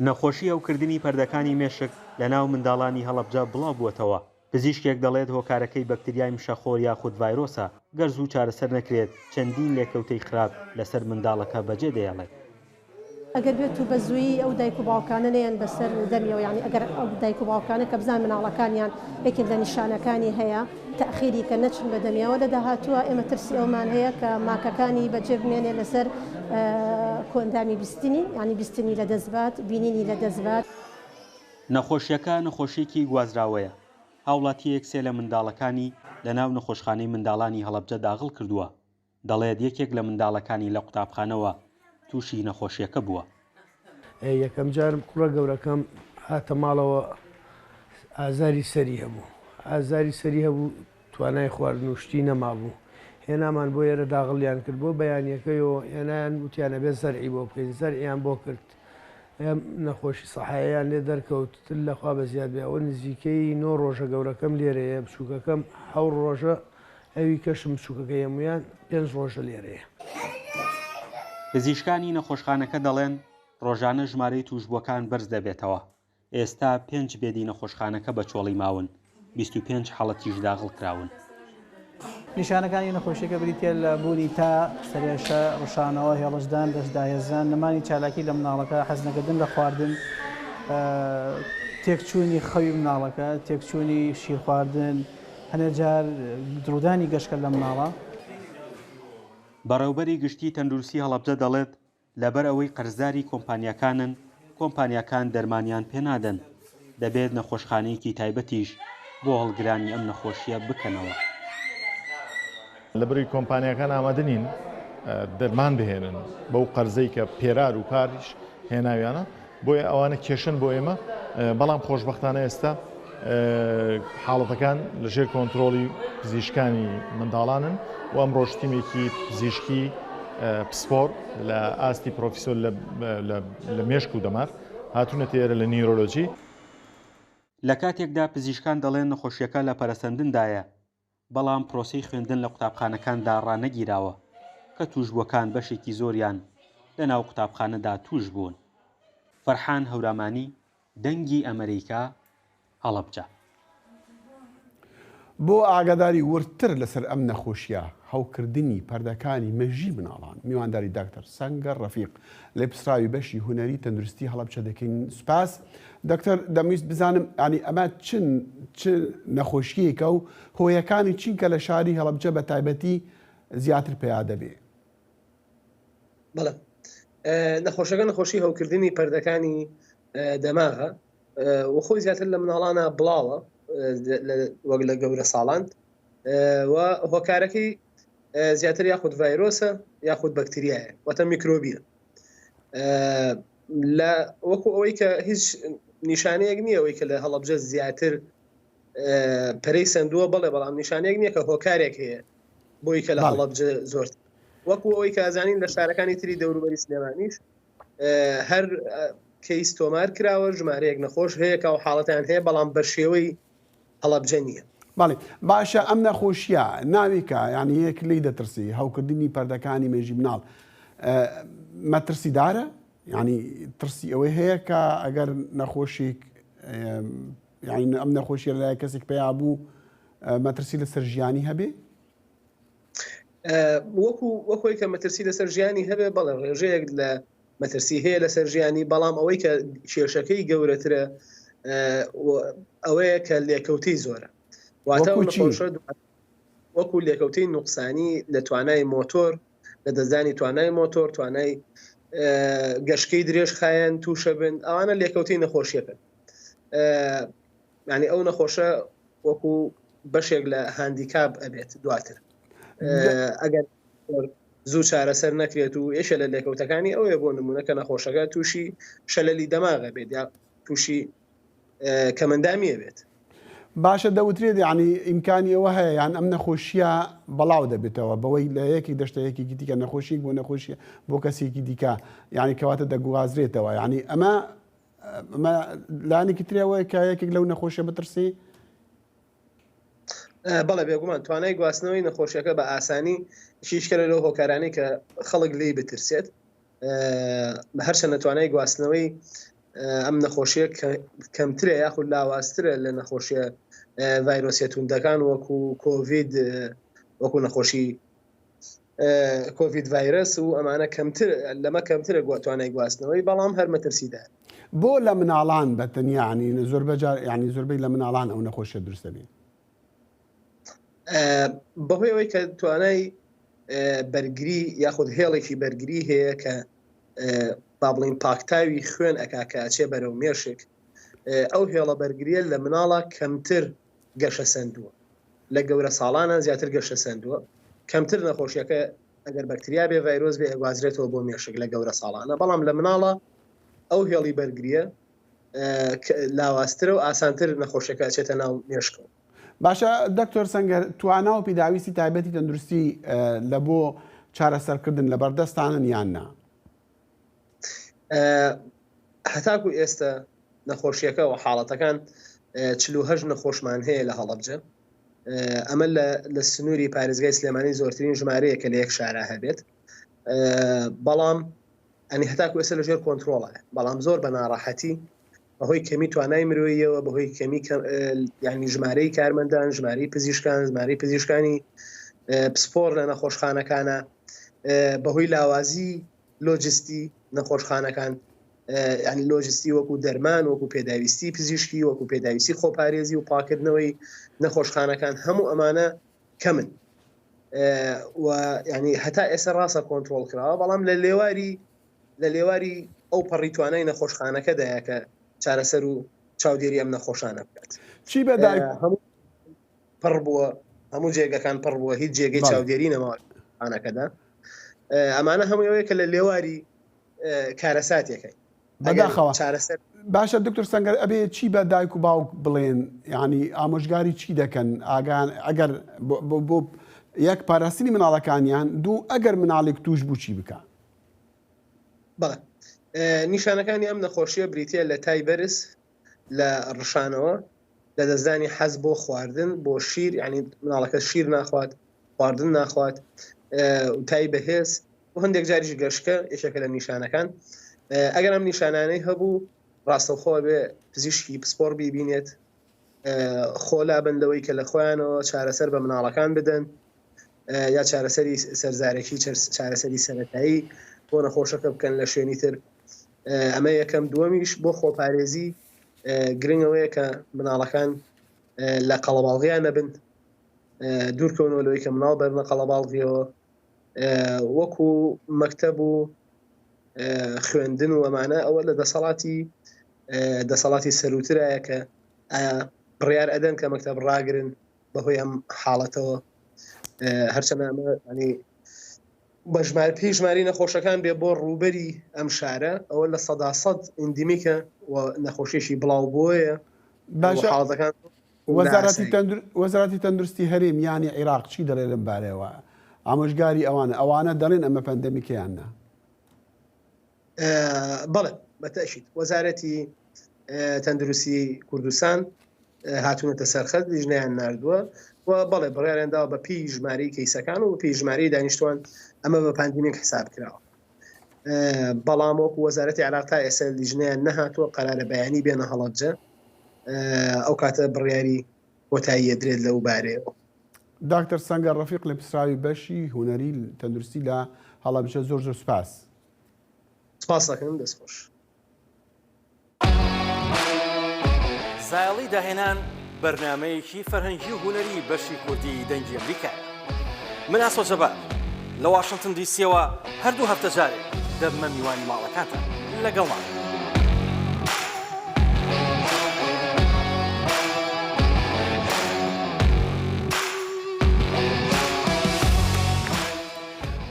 نەخۆشی ئەوکردنی پەردەکانی مێشک لە ناو منداڵانی هەڵەبجە بڵاو بووەتەوە. پزیشکێک دەڵێت هۆکارەکەی بەکتریای مشەخۆر یاخود ڤایرۆسە گەر زوو چارەسەر نەکرێت چەندین لێکەوتەی خراپ لەسەر منداڵەکە بەجێ دەیەڵێت. ئەگەر بێت و بە زووی ئەو دایک و باوکانە نەیەن بەسەر دەمیەوە یعنی ئەگەر ئەو دایک و باوکانە کە بزان مناڵەکانیان یەکێک لە نیشانەکانی هەیە تەخیری کە نەچن بە دەمیەوە لە داهاتووە ئێمە ترسی ئەومان هەیە کە ماکەکانی بەجێ بمێنێ لەسەر کۆندامی بیستنی ینی بیستنی لە دەستبات بینینی لە دەستبات. نەخۆشیەکە نەخۆشیێکی گوازراوەیە. هاوڵاتی یەکسێ لە منداڵەکانی لە ناو نەخۆشخانەی منداڵانی هەڵەبجە داغڵ کردووە. دەڵێت یەکێک لە منداڵەکانی لە قوتابخانەوە تووشی نەخۆشیەکە بووە. یەکەم جار کوڕە گەورەکەم هاتە ماڵەوە ئازاری سەری هەبوو. ئازاری سەری هەبوو توانای خواردنوشتی نەمابوو. هێنامان بۆ ئێرە داغڵیان کرد بۆ بەیانیەکەیەوە هێنایان وتیانە بێت زەرعی بۆ بکەین زەرعیان بۆ کرد. نەخۆشی سەحایەیان لێ دەرکەوت لەخوا بە زیاد بێ ئەوە نزیکەی 9 ڕۆژە گەورەکەم لێرەیە بچووکەکەم 7 ڕۆژە ئەوی کەشم بچووکەکە هەمویان 5 ڕۆژە لێرەیە. پزیشکانی نەخۆشخانەکە دەڵێن ڕۆژانە ژمارەی توشبووەکان بەرز دەبێتەوە. ئێستا 5 بێدی نەخۆشخانەکە بە چۆڵی ماون 25 حاڵەتیش داغڵ کراون. نیشانەکانی نەخۆشیەکە بریتە لە بوونی تا سەرێشە ڕشانەوە هێڵشدان دەستداهێزان نمانی چالاکی لە مناڵەکە حەزنەکردن لە خواردن تێکچوونی خەوی مناڵەکە تێکچوونی شیر خواردن هەنێجار درودانی گەشتکە لە مناڵە. بەڕێوبەری گشتی تەندروستی هەڵەبجە دەڵێت لەبەر ئەوەی قەرزداری کۆمپانیەکانن کۆمپانیەکان دەرمانیان پێنادەن دەبێت نەخۆشخانەیەکی تایبەتیش بۆ هەڵگرانی ئەم نەخۆشیە بکەنەوە. لەبەری کۆمپانیەکان ئامادەنین دەرمان بهێنن بەو قەرزەی کە پێرار و کاریش هێناویانە بۆیە ئەوانە کێشن بۆ ئێمە، بەڵام خۆشبەختانە ئێستا حاڵەتەکان لەژێر کۆنتترۆلی پزیشکانی منداڵانن و ئەم ڕۆژتیمێکی پزیشکی پسپۆر لە ئاستی پرۆفیسۆر لە مێشک و دەمار هاتوونەتە ئێرە لە نیرۆلۆجی. لە کاتێکدا پزیشکان دەڵێن نەخۆشیەکە لە پەرەسەندندایە، بەڵام پرۆسەی خوێندن لە قوتابخانەکاندا ڕانەگیراوە کە توشبووەکان بەشێکی زۆریان لە ناو قوتابخانەدا توش بوون. فەرحان هەورامانی، دەنگی ئەمریکا، هەڵەبجە. بۆ ئاگاداری ورتر لەسەر ئەم نەخۆشیە هەوکردنی پەردەکانی مەژی مناڵان میوانداری داکتەر سەنگەر ڕەفیق لێ پسراوی بەشی هونەری تەندروستی هەڵەبجە دەکەین. سوپاس دکتۆر، دەمویست بزانم ینی ئەمە چ نەخۆشیەکە و هۆیەکانی چینکە لە شاری هەڵەبجە بە تایبەتی زیاتر پێیا دەبێ؟ بەڵێ نەخۆشەکە نەخۆشی هەوکردنی پەردەکانی دەماغە و خۆی زیاتر لە مناڵانە بڵاوە وەک لە گەورە ساڵان و هۆکارەکەی زیاتر یاخود ڤایرۆسە یاخود بەکتریایە واتە میکرۆبیە. لە وەکو ئەوەی کە هیچ نیشانەیەک نییە ئەوەی کە لە هەڵەبجە زیاتر پەرەی سندووە بڵێ، بەڵام نیشانەیەک نییە کە هۆکارێک هەیە بۆی کە لە هەڵەبجە زۆر وەکو ئەوەی کە ئازانین لە شارەکانی تری دەوروبەری سلێمانیش هەر کەیس تۆمار کراوە ژمارەیەک نەخۆش هەیە کە و حاڵەتیان هەیە، بەڵام بە شێوەی هەڵەبجە نییە. باڵێ باشە، ئەم نەخۆشیە ناویکە یانی یەک لی دەترسی هەوکردنی پەردەکانی مێژی مناڵ مەترسیدارە؟ ینی ترسی ئەوەی هەیە کە ئەگەر نەخۆشیێک یعنی ئەم نەخۆشیە لای کەسێک پێیا بوو مەترسی لەسەر ژیانی هەبێ؟ وەکوی کە مەترسی لەسەر ژیانی هەبێ، بەڵێ ڕێژەیەک لە مەترسی هەیە لەسەر ژیانی، بەڵام ئەوەی کە کێشەکەی گەورەترە ئەوەیە کە لێکەوتی زۆرە، واتە وەکو لێکەوتی نوقسانی لە توانای مۆتۆر، لە دەستدانی توانای مۆتۆر، توانای گەشتکەی درێژ خایەن تووشە بن، ئەوانە لێکەوتی نەخۆشیەکەن. ینی ئەو نەخۆشە وەکو بەشێک لە هاندیکاب ئەبێت دواتر ئەگەر زوو چارەسەر نەکرێت و یەشە لە لێکەوتەکانی ئەوەیە بۆ نمونەکە نەخۆشەکە تووشی شەلەلی دەماغە بێت یا تووشی کەمەندامیە بێت. باشە، دەوترێت ینی ئیمکانی ئەوە هەیە یان ئەم نەخۆشیە بەڵاو دەبێتەوە بەوەی لە یەکی دەشتە یەکێکی دیکە نەخۆشیێک بۆ نەخۆشیە بۆ کەسێکی دیکە، ینی کەواتە دەگوازرێتەوە. ینی ئەمە لایەنێکی ترەوەی کە یەکێک لەو نەخۆشیە بترسی؟ بەڵێ بێگومان توانای گواستنەوەی نەخۆشیەکە بە ئاسانی شیشکەرە لەو هۆکارانەی کە خەڵک لێی بترسێت، هەرچە نەتوانای گواستنەوەی ئەم نەخۆشیە کەمترە یاخود لاوااسترە لە نەخۆشیە ڤایرۆسیە توندەکان وەکو کۆڤید، وەکو نەخۆشی کۆڤید ڤایرۆس و ئەمانە کەمتر لەمە کەمترە توانای گواستنەوەی، بەڵام هەر مەترسیدار. بۆ لە مناڵان بەتەنیانی زۆر بەجار ینی زۆربەی لە مناڵان ئەو نەخۆشیە دروستە بێت بەهۆی ئەوەی کە توانای بەرگری یاخود هێڵێکی بەرگری هەیە کە با بڵین پاکتاوی خوێن ئەکاکەچێ بەرەو مێشک، ئەو هێڵە بەرگریە لە مناڵە کەمتر گەشە سندووە، لە گەورە ساڵانە زیاتر گەشە سندووە، کەمتر نەخۆشیەکە ئەگەر بەکتریا بێ ڤایرۆس بێ ئەگوازرێتەوە بۆ مێشک لە گەورە ساڵانە، بەڵام لە مناڵە ئەو هێڵی بەرگریە لاوااسترە و ئاسانتر نەخۆشیەکە ئەچێتە ناو مێشکەوە. باشە دکتۆر سەنگەر، توانا و پیداویستی تایبەتی تەندروستی لە بۆ چارەسەرکردن لە بەردەستانن یان نا؟ هەتاکو ئێستا نەخۆشیەکە و حاڵەتەکان 48 نەخۆشمان هەیە لە هەڵەبجە، ئەمە لە سنووری پارێزگای سلێمانی زۆرترین ژمارەیە کە لە یەک شارە هەبێت، بەڵام ئەنی هەتاکو ئێستا لەژێر کۆنتترۆڵە، بەڵام زۆر بە ناڕەحەتی بەهۆی کەمی توانای مرۆییەوە، بەهۆی کەمی ینی ژمارەی کارمەندان، ژمارەی پزیشکان، ژمارەی پزیشکانی پسپۆر لە نەخۆشخانەکانە، بەهۆی لاوازی لۆجستی نەخۆشخانەکان، ینی لۆجستی وەکو دەرمان، وەکو پێداویستی پزیشکی، وەکو پێداویستی خۆپارێزی و پاکردنەوەی نەخۆشخانەکان، هەموو ئەمانە کەمن و ینی هەتا ئێستا ڕاستە کۆنتترۆل کراوە، بەڵام لە لێواری ئەو پەڕی توانای نەخۆشخانەکەدایە کە چارەسەر و چاودێری ئەم نەخۆشانە بکات چی بەدای پڕ بووە هەموو جێگەکان پڕ بووە هیچ جێگەی چاودێری نەماوانەکەدا ئەمانە هەموویەوەی کە لە لێواری کارەساتێکەکەی بەداخەوە باشە دکتۆر سەنگەر ئەبێ چی بە دایک و باوک بڵێن ینی ئامۆژگاری چی دەکەن ئاگان ئەگەر بۆ یەک پاراستنی مناڵەکانیان دوو ئەگەر مناڵێک توش بوو چی بکە بەڵێ نیشانەکانی ئەم نەخۆشیە بریتە لە تای بەرز لە ڕشانەوە لە دەستدانی حەز بۆ خواردن بۆ شیر ینی مناڵەکە شیر ناخوات خواردن ناخوات و تای بەهێز و هەندێک جاریش گەشتکە یەکێکە لە نیشانەکان ئەگەر ئەم نیشانانەی هەبوو ڕاستەوخۆ بێ پزیشکی پسپۆر بیبینێت خۆلا بندەوەی کە لە خۆیانەوە چارەسەر بە مناڵەکان بدەن یا چارەسەری سەرزارێکی چارەسەری سەرەتایی بۆ نەخۆشەکە بکەن لە شوێنی تر ئەمە یەکەم دووەمیش بۆ خۆپارێزی گرنگەوەیە کە مناڵەکان لە قەڵەباڵغیان نەبن دوورکەونەوەی کە مناڵ بەرنە قەڵەباڵغیەوە وەکو مەکتەب و خوێندن و ئەمانە ئەوە لە دەسەڵاتی سەروترایە کە بڕیار ئەدەن کە مەکتەب ڕاگرن بەهۆی ئەم حاڵەتەوە هەرچەندە ئەمە ینی بەژمار پێشماری نەخۆشەکان بێ بۆ ڕووبەری ئەم شارە ئەوە لە 100% ئیندیمیکە و نەخۆشیێکی بڵاو بۆیە حاڵەتەکان وەزارەتی تەندروستی هەرێم یانی عێراق چی دەڵێ لەم بارەوە ئامۆژگاری ئەوانە دەڵێن ئەمە پەندەمیکەیاننا بەڵێ بەتەشید وەزارەتی تەندروستی کوردستان هاتوونەتە سەرخەت لیژنەیان ناردووە و بەڵێ بڕیاریاندا بە پێی ژمارەی کەیسەکان و پێی ژمارەی دانیشتوان ئەمە بە پاندیمێک حساب کراوە بەڵام وەکو وەزارەتی عێراق تا ئێستا لیژنەیان نەهاتووە قەرارە بەیانی بێنە هەڵەبجە ئەو کاتە بڕیاری کۆتاییە درێت لەو بارەیەوە داکتەر سەنگەر ڕەفیق لە پسراوی بەشی هونەری تەندروستی لە هەڵەبجە زۆر سوپاس سپاس دەکەم دەستخۆش زایڵی داهێنان بەرنامەیەکی فەرهەنگی و هونەری بەشی کوردی دەنگی ئەمریکا من ئاسۆ جەبار لە واشنگتن دیسیەوە هەردوو هەفتە جارێک دەبمە میوانی ماڵەکانتان لەگەڵمان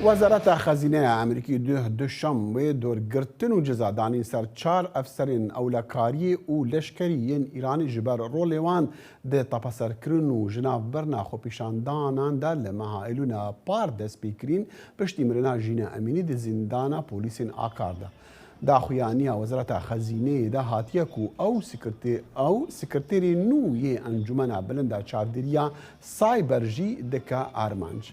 وەزارەتە خەزینەیە ئەمریکی دوشەمبێ دۆرگرتن و جزادانی سەر 4 ئەفسەرین ئەولەکاری و لەشکری یەن ئیرانی ji ber rolêwan dê tepesserkirin û ji nav berna xwepîşandanan de li meha Eylûna par dest pê kirîn piştî mirina Jîna Emînî di zîndana polîsên Akar de. Daxuyaniya Wezareta Xezîneyê de hatiye ku ew sekreterê nû yê Encûmena Bilinda Çavdêriya Cyber jî dike armanc.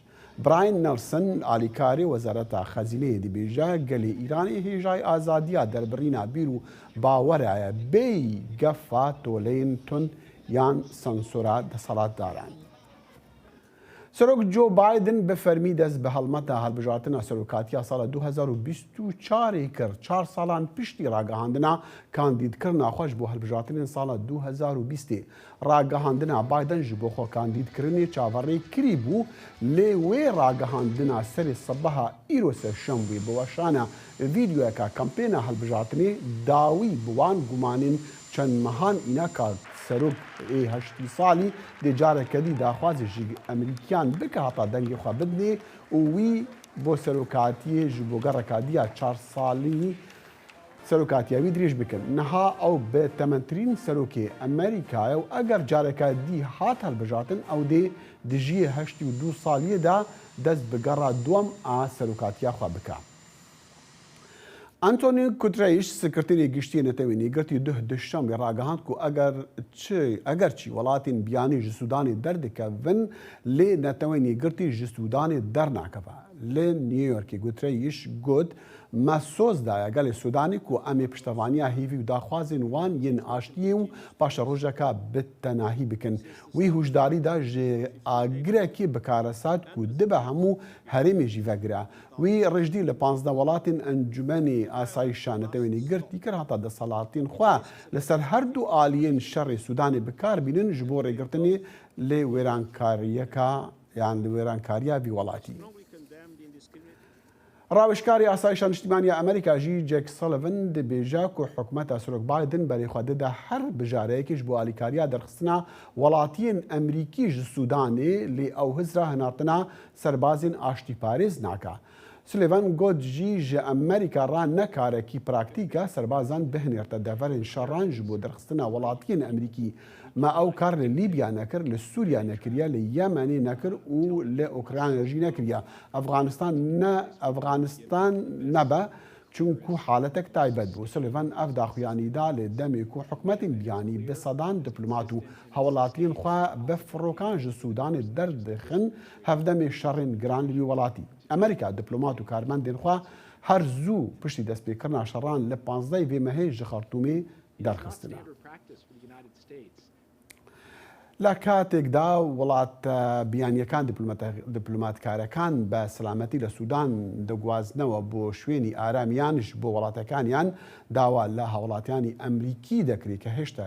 براین نلسن آلیکاری وزارت خزینه دبیجا گلی ایرانی هیجای آزادیا در برینا بیرو باورای بی گفا تولین تون یان سانسورا دسالات دارن. سروک جو بایدن به فرمی دست به حلمت هلبجارتنا سروکاتیا سال 2024 کرد 4 سالان پشتی راگهاندنا کاندید کرنا خوش بو هلبجارتنا سال 2020 راگهاندنا بایدن جبو خو کاندید کرنی چاوری کری بو لیوی راگهاندنا سری صبحا ایروس شنبی بوشانا ویدیو اکا کمپینا هلبجارتنی داوی بوان گمانین چند مهان اینا کارد سروک هشتی سالی دی جاره کدی داخوازی جی امریکیان بکه حتا دنگی خواه بدنی و وی بو سروکاتی جبو گرکادیا 4 سالی سروکاتیاوی دریج بکن نها او به تمنترین سروکی امریکای و اگر جاره کدی هات هلبجاتن او دی جی 82 سالی دا دست بگره دوم سروکاتیا خواه بکه ئەنتۆنی کوترەیش سکرتێری گشتی نەتەوێنی گرتی دوشەمبێ ڕاگەهاند و ئەگەر چی وڵاتین بیانی ji Sudanê derdikevin lê netewênî girtî ji Sudanê dernakeve. Lê New Yorkê Guterres got me soz daye gelê Sudanê ku em ê piştevaniya hêvî û daxwazên wan yên aştiyê û paşa rojeka bi tenahî bikin. Wî hûşdarî da ji agirekî bikaresat ku dibe hemû herêmê jî vegire. Wî rijdî li 15 welatên Encûmenê Asayîşa Netewênî girtî kir heta desalatên xwe li ser her du aliyên şerê Sudanê bikar bînin ji bo rêgirtinê lê wêrankariyeka yan li wêrankariya vî welatî. ڕاوشکاری ئاسایشە نیشتیمانی ئەمریکاژی جێک سەڵڤن دەبێژە و حکوومەتە سۆرۆک بایدن بەرێخوادەدا هەر بژارەیەکیش بۆ ئالیکاریا دەرخستنە وڵاتیان ئەمریکیش سوودانێ لێ ئەو هزرا هەنارتنە سەربازین ئاشتی پارێز ناکە. سلێڤان گۆتژی ژە ئەمریکا ڕان نەکارێکی پراکتیکە سەربازان بهێنێتە دەڤەرێن شەڕانج بۆ دەرخستنە وڵاتیان ئەمریکی ما ئەو کار لە لیبیا نەکرد لە سووریا نەکردە لە یەمەنی نەکرد و لە ئۆکراینەژی نەکردە ئەفغانستان نەبە چونکو حالەتێک تایبەت بوو. سلێڤان ئەف داخوایانیدا لێ دەمێک و حکومەتی بیانی بە سەدان دیپلۆمات و هەوڵاتیان خوا بە فڕۆکان ژە سوودانی دەردەخن هەفدەمێ شەڕێن گران لەوی وڵاتی. ئەمریکا دیپلۆمات و کارمەندێن خوا هەر زوو پشتی دەستپێکردنا شەڕان لە 15 وێمەهەی ژە خەرتوومێ دەرخستنە. لە کاتێکدا وڵات بیانیەکان دیپلۆماتکارەکان بە سەلامەتی لە سوودان دەگوازنەوە بۆ شوێنی ئارامیانش بۆ وڵاتەکانیان داوا لە هاوڵاتیانی ئەمریکی دەکرێت کە هێشتا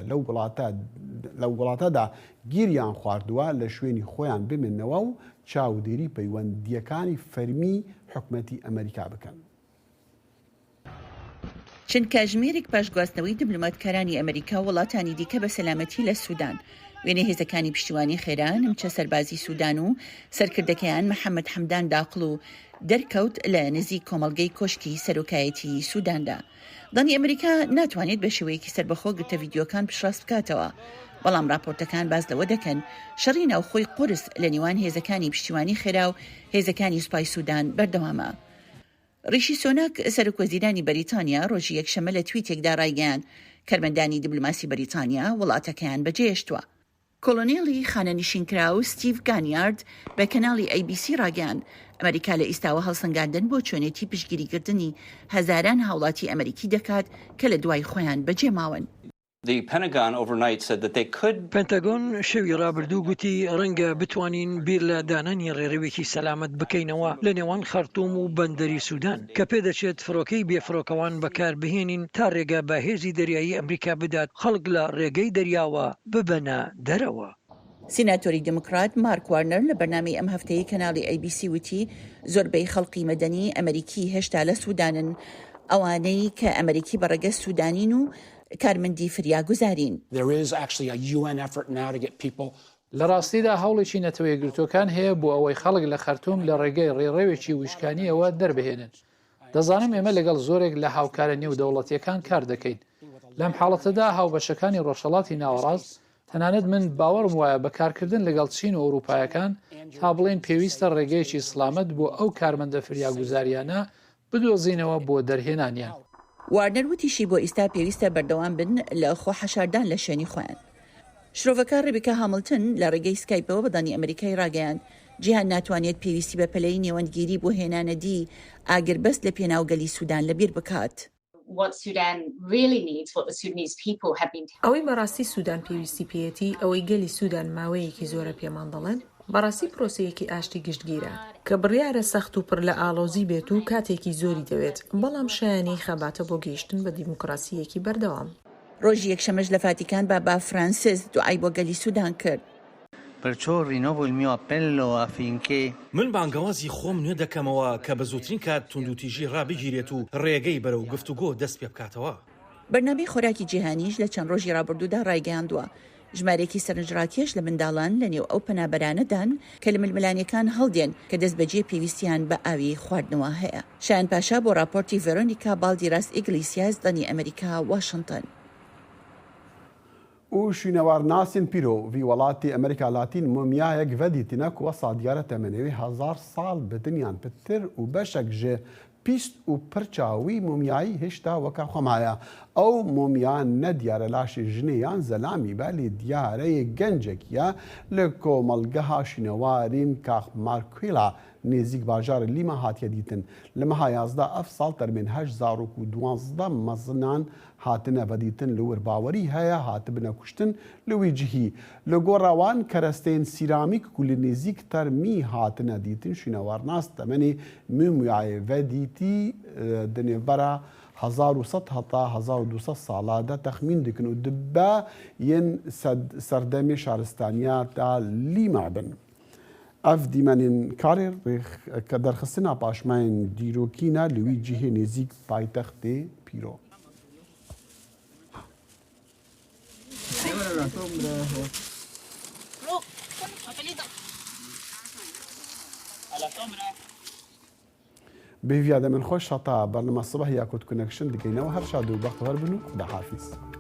لەو وڵاتەدا گیریان خواردووە لە شوێنی خۆیان بمێنەوە و چاودێری پەیوەندیەکانی فەرمی حکومەتی ئەمریکا بکەن. چەند کاتژمێرێک پاش گواستنەوەی دیپلۆماتکارانی ئەمریکا وڵاتانی دیکە بە سەلامەتی لە سوودان وێنە هێزەکانی پشتیوانی خێران نمچە سەربازی سوودان و سەرکردەکەیان محەممەد حەمدان داقڵ و دەرکەوت لە نزیک کۆمەڵگەی کۆشکی سەرۆکایەتی سووداندا. دانی ئەمریکا ناتوانێت بە شێوەیەکی سەربەخۆ گرتە ڤیدیۆکان پشڕاست بکاتەوە، بەڵام راپۆرتەکان باز لەوە دەکەن شەڕی ناوخۆی قورس لە نێوان هێزەکانی پشتیوانی خێرا و هێزەکانی سوپای سوودان بەردەوامە. ڕیشی سۆناک سەرۆکوەزیرانی بەریتانیا ڕۆژی یەکشەمە لە تویتێکدا ڕایگەیاند کارمەندانی دیپلۆماسی بەریتانیا وڵاتەکەیان بەجێهێشتووە. کۆلۆنێڵی خانەنشینکرا و ستیڤ گانیارد بە کەناڵی ABC ڕاگەیاند ئەمریکا لە ئیستاوە هەڵسەنگاندن بۆ چۆنێتی پشتگیریکردنی هەزاران هاوڵاتی ئەمریکی دەکات کە لە دوای خۆیان بەجێ ماون. پەنتەگۆن شەوی ڕابردوو گوتی ڕەنگە بتوانین بیر لە دانانی ڕێڕەوێکی سەلامەت بکەینەوە لە نێوان خەرتوم و بەندەری سوودان کە پێدەچێت فڕۆکەی بێفڕۆکەوان بەکاربهێنین تا ڕێگە بە هێزی دەریایی ئەمریکا بدات خەڵک لە ڕێگەی دەریاوە ببەنە دەرەوە. سیناتۆری دموکرات مارک وارنەر لە بەرنامەی ئەم هەفتەیە کەناڵی ABC وتی زۆربەی خەڵکی مەدەنی ئەمریکی هێشتا لە سوودانن، ئەوانەی کە ئەمریکی بەڕێگە سوودانین و کارمەندی فریاگوزارین. لە ڕاستیدا هەوڵێکی نەتەوەیەگرتوەکان هەیە بۆ ئەوەی خەڵک لە خەرتوم لە ڕێگەی ڕێڕەوێکی وشکانیەوە دەربهێنن. دەزانم ئێمە لەگەڵ زۆرێک لە هاوکارە نێودەوڵەتیەکان کار دەکەین. لەم حاڵەتەدا هاوبەشەکانی ڕۆژهەڵاتی ناوەڕاست تەنانەت من باوەڕم وایە بەکارکردن لەگەڵ چین و ئەوروپایەکان تا بڵێن پێویستە ڕێگەیەکی سڵامەت بۆ ئەو کارمەندە فریاگوزاریانە بدۆزینەوە بۆ دەرهێنانیان. واردنەر وتیشی بۆ ئیستا پێویستە بەردەوام بن لە خۆ حەشاردان لە شوێنی خۆیان. شرۆڤەکە ڕێبیکا هامڵتن لە ڕێگەی سکایپەوە بەدانی ئەمریکای ڕاگەیاند جیهان ناتوانێت پێویستی بە پەلەی نێوەندگیری بۆ هێنانەدی ئاگربەست لە پێناوگەلی سوودان لەبیر بکات. ئەوەی بەڕاستی سوودان پێویستی پێیەتی ئەوەی گەلی سوودان ماوەیەکی زۆرە پێمان دەڵێن بەڕاستی پرۆسەیەکی ئاشتی گشتگیرە کە بڕیارە سەخت و پڕ لە ئاڵۆزی بێت و کاتێکی زۆری دەوێت، بەڵام شایانی خەباتە بۆ گەیشتن بە دیموکراسیەکی بەردەوام. ڕۆژی یەکشەمەش لە فاتیکان با فرانسیس دوعای بۆ گەلی سوودان کرد. من بانگەوازی خۆم نوێ دەکەمەوە کە بە زووترین کات توندوتیژی ڕابگیرێت و ڕێگەی بەرەو گفتوگۆ دەست پێ بکاتەوە. بەرنامەی خۆراکی جیهانیش لە چەند ڕۆژی ڕابردوودا ڕایگەیاندووە ژمارێکی سەرنجڕاکێش لە منداڵان لە نێو ئەو پەنابەرانەدان کە لە ململانیەکان هەڵدێن کە دەست بەجێ پێویستیان بە ئاوی خواردنەوە هەیە. شایان پاشا بۆ راپۆرتی ڤێرۆنیکا بالدیراس ئیگلیسیاس دانی ئەمریکا واشنگتن. و شوێنەوار ناسین پیرۆ وی وڵاتی ئەمریکا لاتین مومیایەک ڤەدیتینە کووە دیارە تەمەنەوەی 1000 ساڵ بدنیان پتر و بەشێک ژێ پیست و پرچاوی مومیایی هێشتا وەکە خۆمایە. ئەو مومیان نەدیارە لاشی ژنەیان زەلامی بە لێ دیارەیە گەنجێکیە لە کۆمەڵگەها شوێنەوارین کاخ مارکویلا نێزیک باژارە لیما هاتیە دیتن. لە مەها 11 ئەف ساڵ تەرمێن 12 مەزنان هاتنە بەدیتن لە وەرباوەری هەیە هاتبنە کوشتن لەوی جیهی لە گۆڕاوان کەرەستەین سیرامیک و لە نێزیک تەرمی هاتنە دیتن شوێنەوارناس تەمەنی مومیایە ڤەدیتی دنێڤەرە 1100 هەتا 1200 ساڵادا تەخمین دکن و دبە یەن سەردەمی شارستانیا تا لیما بن. اف دیمنین کاری که درخستنا پاشماین دیروکینا لوی جیه نزیک پایتخت پیرو. بهوی آدم خوش شطا برنامه الصبح ياكل كونكشن دقينا وهر شادو بخت هربنو خدا حافظ.